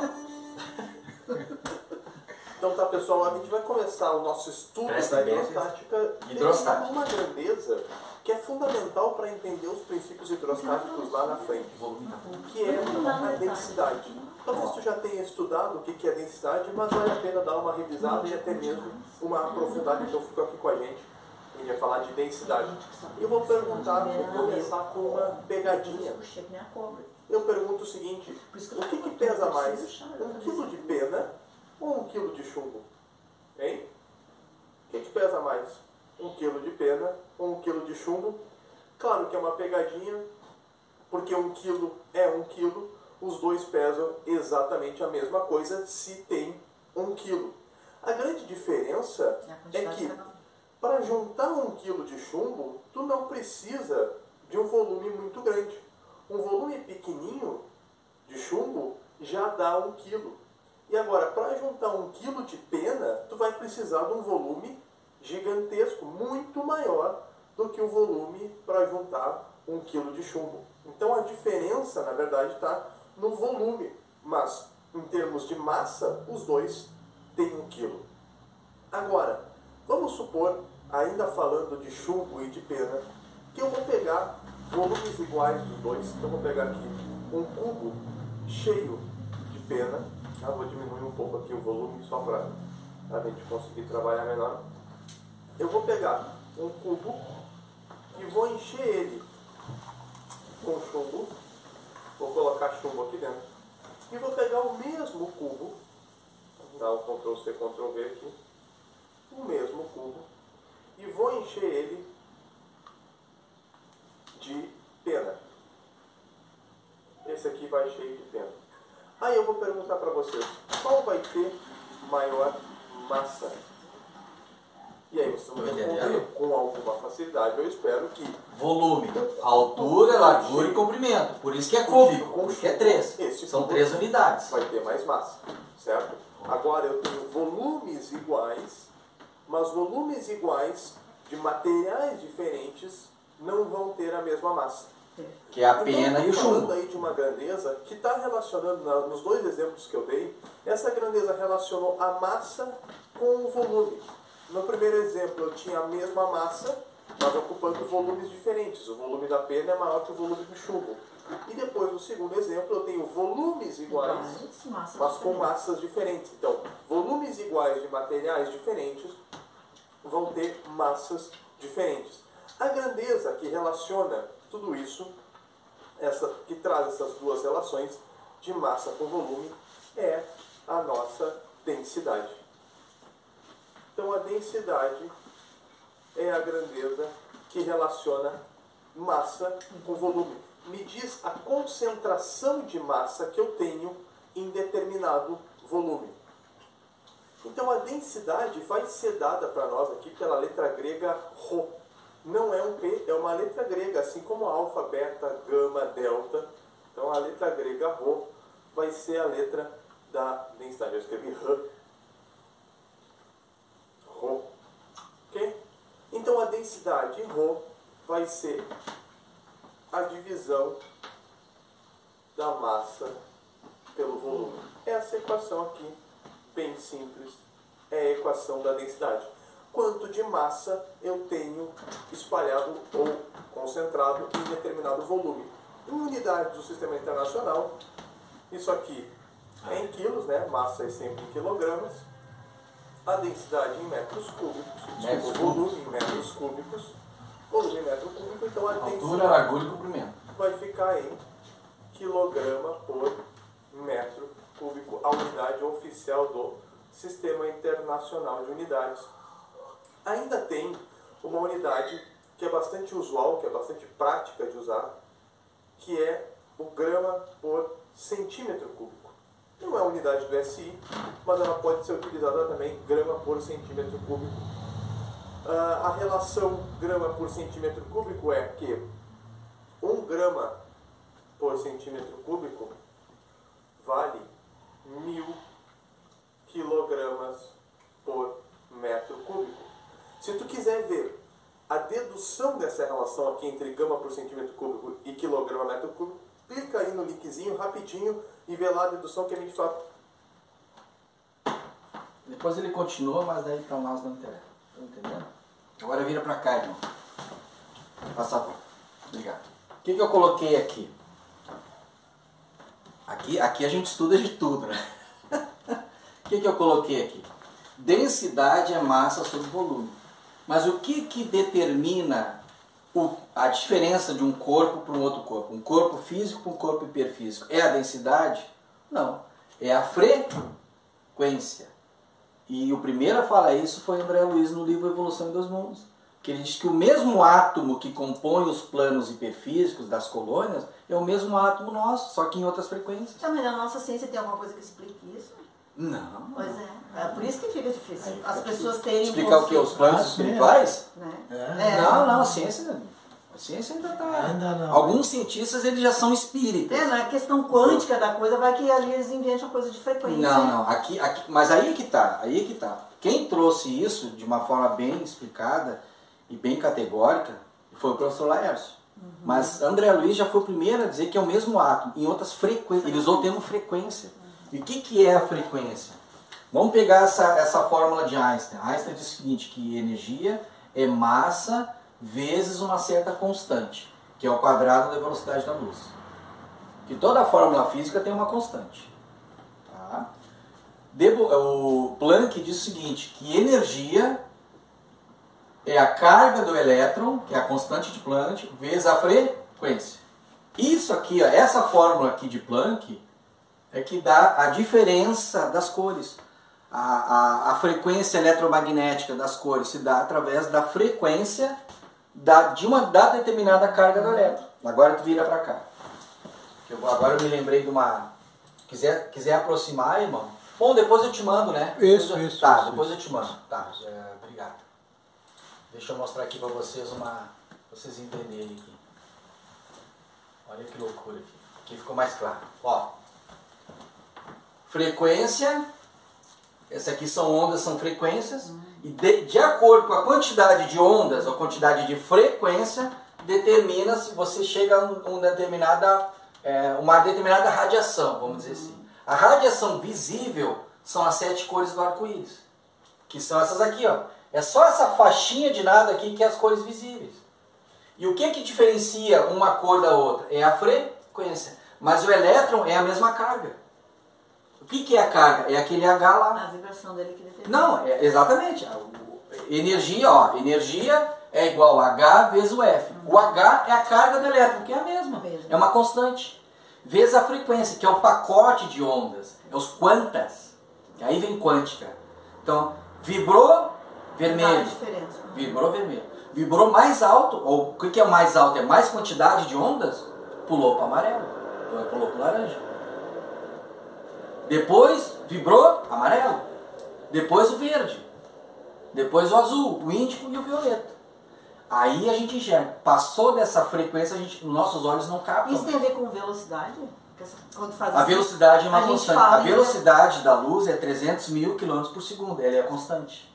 Então tá, pessoal, a gente vai começar o nosso estudo da hidrostática Hidrostática. uma grandeza que é fundamental para entender os princípios hidrostáticos lá na frente, que é a densidade. Talvez tu já tenha estudado o que é densidade, mas vale a pena dar uma revisada e até mesmo uma aprofundada, então fica aqui com a gente. A gente vai falar de densidade. E eu vou perguntar, vou começar com uma pegadinha. Eu pergunto o seguinte, o que pesa mais, 1 quilo de pena ou 1 quilo de chumbo? Hein? O que pesa mais, 1 quilo de pena ou 1 quilo de chumbo? Claro que é uma pegadinha, porque 1 quilo é 1 quilo, os dois pesam exatamente a mesma coisa se tem 1 quilo. A grande diferença é que para juntar 1 quilo de chumbo, tu não precisa de um volume muito grande. Um volume pequenininho de chumbo já dá 1 quilo. E agora, para juntar 1 quilo de pena, tu vai precisar de um volume gigantesco, muito maior do que o volume para juntar 1 quilo de chumbo. Então a diferença, na verdade, está no volume. Mas, em termos de massa, os dois têm 1 quilo. Agora, vamos supor, ainda falando de chumbo e de pena, que eu vou pegar volumes iguais dos dois. Então eu vou pegar aqui um cubo cheio de pena. Vou diminuir um pouco aqui o volume só para a gente conseguir trabalhar melhor. Eu vou pegar um cubo e vou encher ele com chumbo. Vou colocar chumbo aqui dentro. E vou pegar o mesmo cubo, dá um Ctrl+C, Ctrl+V aqui, o mesmo cubo, e vou encher ele de pena. Esse aqui vai cheio de pena. Aí eu vou perguntar para vocês, qual vai ter maior massa? E aí vocês vão responder com alguma facilidade, eu espero que... Volume, altura, largura e comprimento. Por isso que é cúbico, porque é 3. São 3 unidades. Vai ter mais massa, certo? Agora eu tenho volumes iguais, mas volumes iguais de materiais diferentes não vão ter a mesma massa. Que é a pena e o chumbo. Falando aí de uma grandeza que está relacionando, nos dois exemplos que eu dei, essa grandeza relacionou a massa com o volume. No primeiro exemplo eu tinha a mesma massa, mas ocupando volumes diferentes. O volume da pena é maior que o volume do chumbo. E depois no segundo exemplo eu tenho volumes iguais, mas com massas diferentes. Então, volumes iguais de materiais diferentes vão ter massas diferentes. A grandeza que relaciona tudo isso, que traz essas duas relações de massa com volume, é a nossa densidade. Então a densidade é a grandeza que relaciona massa com volume. Me diz a concentração de massa que eu tenho em determinado volume. Então a densidade vai ser dada para nós aqui pela letra grega Rho. Não é um P, é uma letra grega, assim como alfa, beta, gama, delta. Então a letra grega Rho vai ser a letra da densidade. Eu escrevi Rho. Rho. Ok? Então a densidade Rho vai ser a divisão da massa pelo volume. Essa equação aqui, bem simples, é a equação da densidade. Quanto de massa eu tenho espalhado ou concentrado em determinado volume. Em unidades do Sistema Internacional, isso aqui é em quilos, né? Massa é sempre em quilogramas. A densidade em metros cúbicos. Volume em metros cúbicos. Volume em metro cúbico, então a densidade... Altura, largura e comprimento. Vai ficar em quilograma por metro cúbico, a unidade oficial do Sistema Internacional de Unidades. Ainda tem uma unidade que é bastante usual, que é bastante prática de usar, que é o grama por centímetro cúbico. Não é a unidade do SI, mas ela pode ser utilizada também, grama por centímetro cúbico. A relação grama por centímetro cúbico é que 1 grama por centímetro cúbico vale 1000 quilogramas por metro cúbico. Se tu quiser ver a dedução dessa relação aqui entre grama por centímetro cúbico e quilograma metro cúbico, clica aí no linkzinho rapidinho e vê lá a dedução que a gente fala. Depois ele continua, mas daí para nós não interessa. Tá entendendo? Agora vira para cá, irmão. Passa a mão. Obrigado. O que eu coloquei aqui? Aqui a gente estuda de tudo, né? O que eu coloquei aqui? Densidade é massa sobre volume. Mas o que determina a diferença de um corpo para um outro corpo? Um corpo físico para um corpo hiperfísico? É a densidade? Não. É a frequência. E o primeiro a falar isso foi André Luiz no livro Evolução dos Mundos. Que ele diz que o mesmo átomo que compõe os planos hiperfísicos das colônias é o mesmo átomo nosso, só que em outras frequências. Também na nossa ciência tem alguma coisa que explique isso? Não. Pois é. É por isso que fica difícil. As pessoas terem... Explicar o que? Os planos espirituais? Né? Não, a ciência ainda está... Ainda não. Alguns cientistas eles já são espíritas. Na questão quântica da coisa, vai que ali eles inventam coisa de frequência. Não. Aqui, mas aí que tá. Quem trouxe isso de uma forma bem explicada e bem categórica foi o professor Laércio. Mas André Luiz já foi o primeiro a dizer que é o mesmo átomo, em outras frequências. Ele usou o termo frequência. E o que é a frequência? Vamos pegar essa fórmula de Einstein. Einstein diz o seguinte, que energia é massa vezes uma certa constante, que é o quadrado da velocidade da luz. Que toda a fórmula física tem uma constante. Tá? O Planck diz o seguinte, que energia é a carga do elétron, que é a constante de Planck, vezes a frequência. Isso aqui, ó, essa fórmula aqui de Planck é que dá a diferença das cores. A frequência eletromagnética das cores se dá através da frequência de uma determinada carga do elétron. Agora tu vira para cá. Agora eu me lembrei de uma... Quiser aproximar, irmão? Bom, depois eu te mando, né? Isso. Depois eu te mando. Tá, obrigado. Deixa eu mostrar aqui para vocês vocês entenderem aqui. Olha que loucura aqui. Aqui ficou mais claro. Ó. Frequência. Essa aqui são ondas, são frequências. E de acordo com a quantidade de ondas ou quantidade de frequência, determina se você chega a uma determinada radiação, vamos dizer assim. A radiação visível são as 7 cores do arco-íris, que são essas aqui, ó. É só essa faixinha de nada aqui que é as cores visíveis. E o que diferencia uma cor da outra? É a frequência. Mas o elétron é a mesma carga. O que é a carga? É aquele H lá. A vibração dele que determina. Não, exatamente. Energia, ó. Energia é igual a H vezes o F. O H é a carga do elétron, que é a mesma. É uma constante. Vezes a frequência, que é o pacote de ondas. É os quantas. Aí vem quântica. Então, vibrou vermelho. Vibrou vermelho. Vibrou mais alto, ou o que é o mais alto? É mais quantidade de ondas? Pulou para amarelo. Pulou para laranja. Depois vibrou amarelo. Depois o verde. Depois o azul, o índico e o violeta. Aí a gente enxerga. Passou dessa frequência, nossos olhos não captam. Isso tem a ver com velocidade? Quando faz a velocidade é uma constante. A velocidade da luz é 300 mil km por segundo. Ela é constante.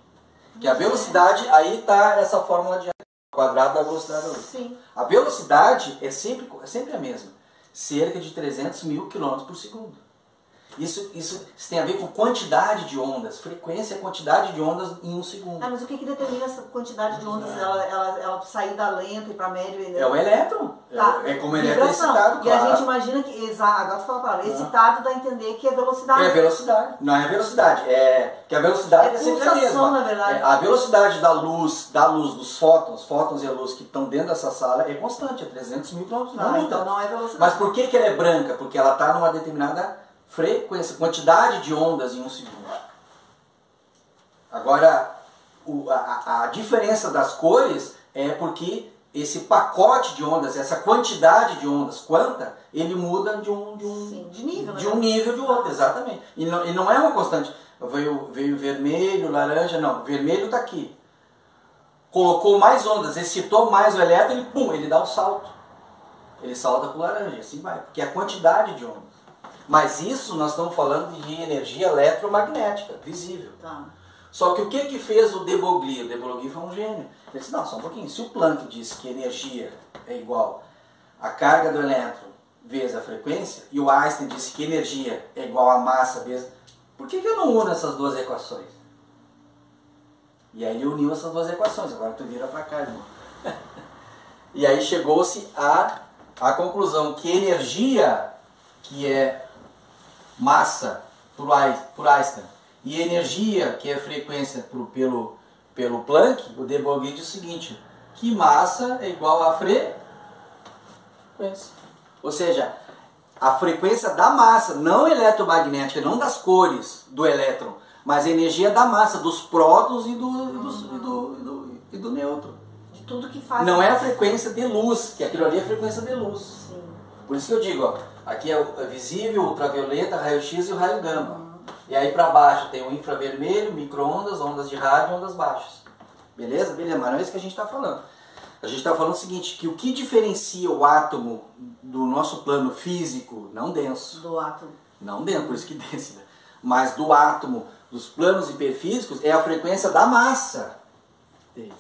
Que a velocidade, aí está essa fórmula de quadrado da velocidade da luz. Sim. A velocidade é sempre a mesma. Cerca de 300 mil km por segundo. Isso tem a ver com quantidade de ondas. Frequência é quantidade de ondas em um segundo. Mas o que determina essa quantidade de ondas? Ela sair da lenta e para médio? É o elétron. Tá. É como ele é excitado, claro. E a gente imagina que... Agora tu fala a palavra. Excitado dá a entender que é velocidade. É velocidade. Não é velocidade. Que a velocidade é sempre a mesma. Na verdade. A velocidade da luz dos fótons e a luz que estão dentro dessa sala é constante. É 300 mil km. Então não é velocidade. Mas por que ela é branca? Porque ela está numa determinada frequência, quantidade de ondas em um segundo. Agora, a diferença das cores é porque esse pacote de ondas, essa quantidade de ondas, ele muda de um nível de outro, exatamente. E não é uma constante. Veio vermelho, laranja, não. Vermelho está aqui. Colocou mais ondas, excitou mais o elétron, ele dá um salto. Ele salta para o laranja, e assim vai. Porque é a quantidade de ondas. Mas isso nós estamos falando de energia eletromagnética, visível. Tá. Só que o que fez o de Broglie? O de Broglie foi um gênio. Ele disse, não, só um pouquinho. Se o Planck disse que energia é igual a carga do elétron vezes a frequência, e o Einstein disse que energia é igual a massa vezes... Por que eu não uno essas duas equações? E aí ele uniu essas duas equações. Agora tu vira para cá, irmão. E aí chegou-se à conclusão que energia, que é massa por Einstein, e energia, que é frequência pelo Planck, o de Broglie diz o seguinte, que massa é igual a frequência. Ou seja, a frequência da massa, não eletromagnética, não das cores do elétron, mas a energia da massa, dos prótons e do nêutron. De tudo que faz. Não é a frequência de luz, que aquilo ali é a frequência de luz. Sim. Por isso que eu digo, ó, aqui é o visível, ultravioleta, raio-x e o raio gama. E aí para baixo tem o infravermelho, micro-ondas, ondas de rádio e ondas baixas. Beleza? Beleza, mas não é isso que a gente está falando. A gente está falando o seguinte, que o que diferencia o átomo do nosso plano físico, não denso. Do átomo. Não denso, por isso que denso, né? Mas do átomo, dos planos hiperfísicos, é a frequência da massa deles.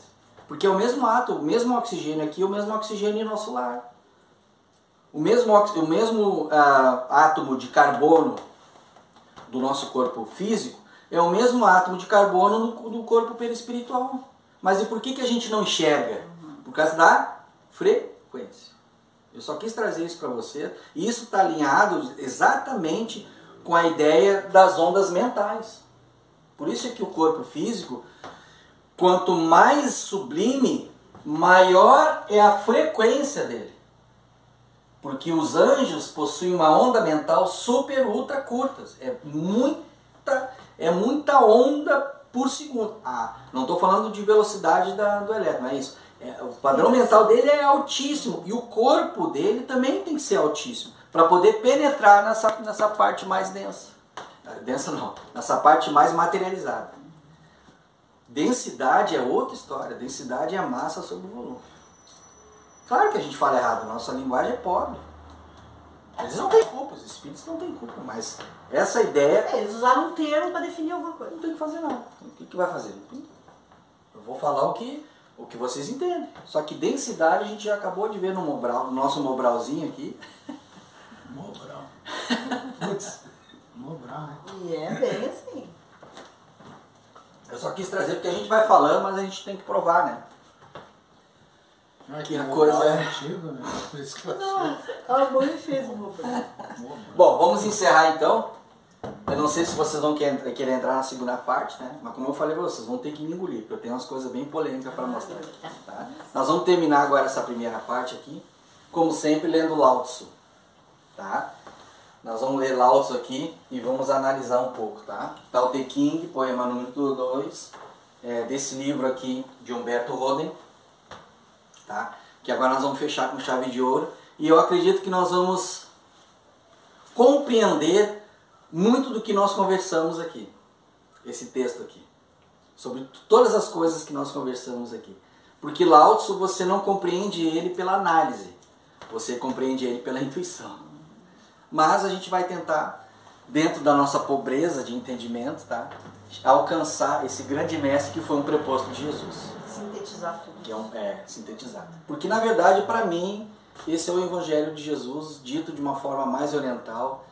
Porque é o mesmo átomo, o mesmo oxigênio aqui, o mesmo oxigênio no nosso lar. O mesmo átomo de carbono do nosso corpo físico é o mesmo átomo de carbono do corpo perispiritual. Mas e por que a gente não enxerga? Por causa da frequência. Eu só quis trazer isso para você. E isso está alinhado exatamente com a ideia das ondas mentais. Por isso é que o corpo físico, quanto mais sublime, maior é a frequência dele. Porque os anjos possuem uma onda mental super ultra curtas. É muita onda por segundo. Não estou falando de velocidade do elétron, não é isso. O padrão mental dele é altíssimo. E o corpo dele também tem que ser altíssimo. Para poder penetrar nessa parte mais densa. Densa não, nessa parte mais materializada. Densidade é outra história. Densidade é a massa sobre o volume. Claro que a gente fala errado, nossa linguagem é pobre. Eles não têm culpa, os espíritos não têm culpa, mas essa ideia... Eles usaram um termo para definir alguma coisa. Não tem que fazer nada. O que vai fazer? Eu vou falar o que vocês entendem. Só que densidade a gente já acabou de ver no nosso Mobralzinho aqui. Mobral. Putz, Mobral, né? E é bem assim. Eu só quis trazer porque a gente vai falando, mas a gente tem que provar, né? Que a coisa é antiga, né? Por isso que eu A mãe fez o Mobral. Bom, vamos encerrar então. Eu não sei se vocês vão querer entrar na segunda parte, né? Mas como eu falei para vocês, vão ter que me engolir, porque eu tenho umas coisas bem polêmicas para mostrar. Tá? Nós vamos terminar agora essa primeira parte aqui, como sempre, lendo Lao Tzu. Tá? Nós vamos ler Lao Tzu aqui e vamos analisar um pouco, tá? Tao Te Ching, poema número 2, desse livro aqui de Humberto Roden, tá? Que agora nós vamos fechar com chave de ouro. E eu acredito que nós vamos compreender muito do que nós conversamos aqui. Esse texto aqui. Sobre todas as coisas que nós conversamos aqui. Porque Lao Tzu você não compreende ele pela análise. Você compreende ele pela intuição. Mas a gente vai tentar, dentro da nossa pobreza de entendimento, tá? Alcançar esse grande mestre que foi um preposto de Jesus. Sintetizar tudo. Que sintetizar. Porque na verdade, para mim, esse é o Evangelho de Jesus, dito de uma forma mais oriental,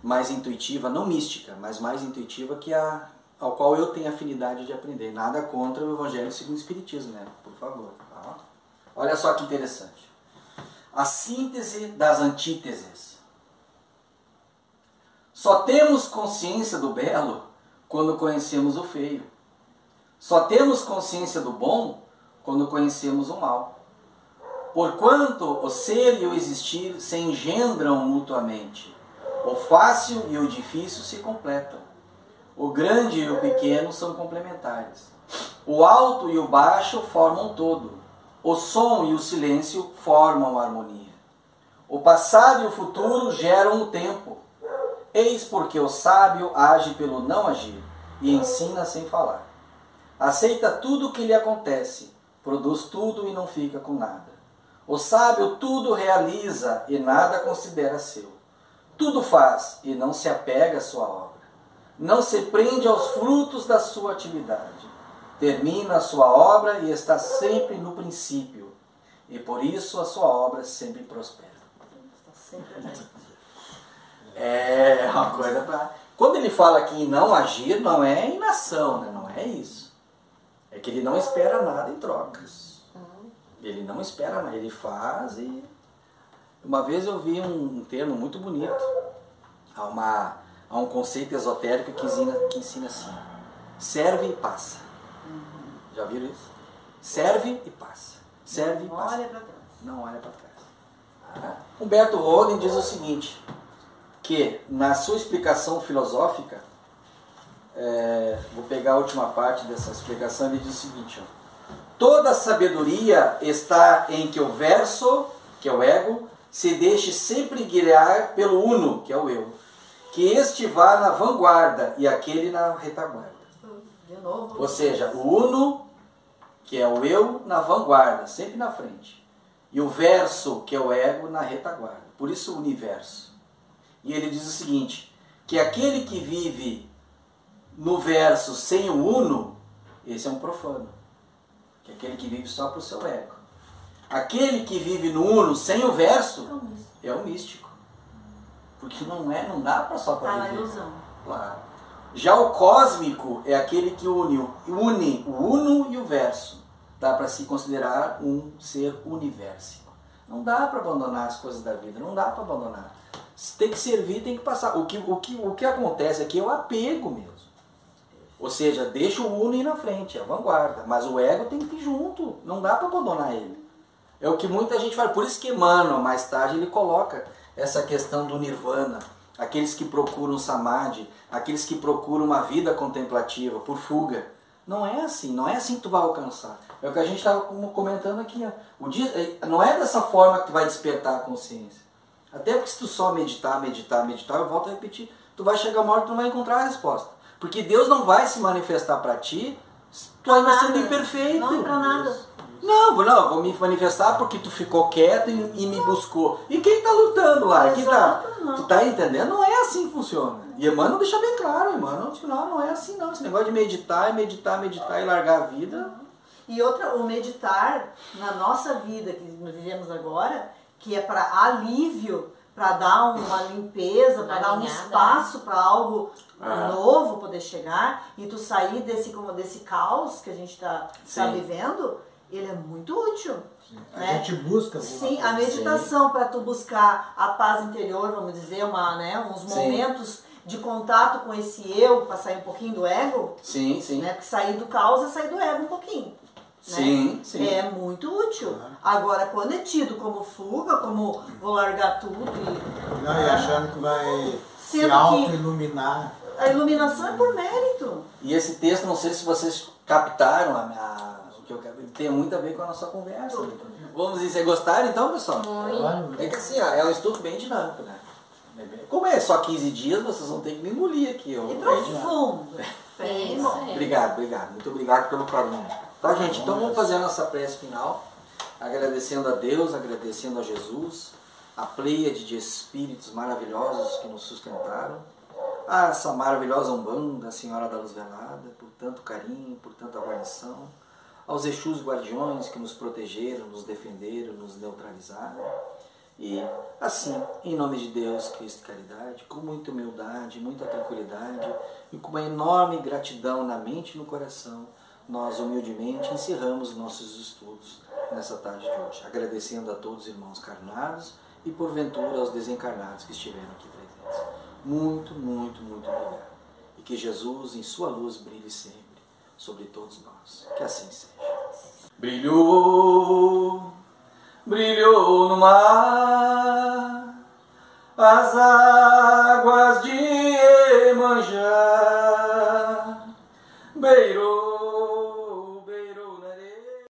mais intuitiva, não mística, mas mais intuitiva, que ao qual eu tenho afinidade de aprender. Nada contra o Evangelho segundo o Espiritismo, né? Por favor. Tá? Olha só que interessante. A síntese das antíteses. Só temos consciência do belo quando conhecemos o feio. Só temos consciência do bom quando conhecemos o mal. Porquanto o ser e o existir se engendram mutuamente. O fácil e o difícil se completam. O grande e o pequeno são complementares. O alto e o baixo formam todo. O som e o silêncio formam harmonia. O passado e o futuro geram o tempo. Eis porque o sábio age pelo não agir e ensina sem falar. Aceita tudo o que lhe acontece, produz tudo e não fica com nada. O sábio tudo realiza e nada considera seu. Tudo faz e não se apega à sua obra. Não se prende aos frutos da sua atividade. Termina a sua obra e está sempre no princípio. E por isso a sua obra sempre prospera. Está sempre É uma coisa para... Quando ele fala aqui em não agir, não é inação, né? Não é isso. É que ele não espera nada em trocas. Ele não espera nada, ele faz e... Uma vez eu vi um termo muito bonito. Há um conceito esotérico que ensina assim. Serve e passa. Já viram isso? Serve e passa. Serve e passa. Não olha para trás. Não olha para trás. Humberto Roden diz o seguinte, que na sua explicação filosófica, vou pegar a última parte dessa explicação, ele diz o seguinte, toda sabedoria está em que o verso, que é o ego, se deixe sempre guiar pelo uno, que é o eu, que este vá na vanguarda e aquele na retaguarda. De novo. Ou seja, o uno, que é o eu, na vanguarda, sempre na frente. E o verso, que é o ego, na retaguarda. Por isso o universo. E ele diz o seguinte, que aquele que vive no verso sem o uno, esse é um profano. Que é aquele que vive só para o seu ego. Aquele que vive no uno sem o verso, é um místico. Porque não dá para só para viver. Tá na ilusão. Claro. Já o cósmico é aquele que une o uno e o verso. Dá para se considerar um ser universico. Não dá para abandonar as coisas da vida, não dá para abandonar. tem que servir, tem que passar. O que acontece aqui é o apego mesmo. Ou seja, deixa o uno ir na frente, a vanguarda. Mas o ego tem que ir junto, não dá para abandonar ele. É o que muita gente fala. Por isso que Emmanuel, mais tarde, ele coloca essa questão do nirvana. Aqueles que procuram samadhi, aqueles que procuram uma vida contemplativa por fuga. Não é assim que tu vai alcançar. É o que a gente estava comentando aqui. Ó. Não é dessa forma que tu vai despertar a consciência. Até porque se tu só meditar, eu volto a repetir, tu vai chegar uma hora que tu não vai encontrar a resposta. Porque Deus não vai se manifestar para ti, tu ainda sendo imperfeito. Não é para nada. Não, vou me manifestar porque tu ficou quieto e me buscou. E quem está lutando lá? Tu tá entendendo? Não é assim que funciona. E Emmanuel deixa bem claro, Emmanuel diz, não é assim não. Esse negócio de meditar e largar a vida. E outra, o meditar na nossa vida que nós vivemos agora, que é para alívio, para dar uma limpeza, para dar um espaço para algo novo poder chegar e tu sair desse caos que a gente está vivendo, ele é muito útil. A gente busca. Sim, a meditação para tu buscar a paz interior, vamos dizer, uns momentos de contato com esse eu, para sair um pouquinho do ego. Sim. Né? Porque sair do caos é sair do ego um pouquinho. Sim. É muito útil. Agora, quando é tido como fuga, como vou largar tudo e... Não, e achando que vai se auto-iluminar. A iluminação é por mérito. E esse texto, não sei se vocês captaram o que eu quero. Ele tem muito a ver com a nossa conversa. Vamos dizer, vocês gostaram então, pessoal? É que assim, é um estudo bem dinâmico, né? Como é só 15 dias, vocês vão ter que me engolir aqui. E profundo. Obrigado. Muito obrigado pelo carinho. Tá, gente? Então vamos fazer a nossa prece final, agradecendo a Deus, agradecendo a Jesus, a pleiade de espíritos maravilhosos que nos sustentaram, a essa maravilhosa Umbanda, a Senhora da Luz Velada, por tanto carinho, por tanta guarnição, aos Exus guardiões que nos protegeram, nos defenderam, nos neutralizaram. E assim, em nome de Deus, Cristo e caridade, com muita humildade, muita tranquilidade e com uma enorme gratidão na mente e no coração, nós humildemente encerramos nossos estudos nessa tarde de hoje, agradecendo a todos os irmãos encarnados e porventura aos desencarnados que estiveram aqui presentes. Muito obrigado. E que Jesus em sua luz brilhe sempre sobre todos nós. Que assim seja. Brilhou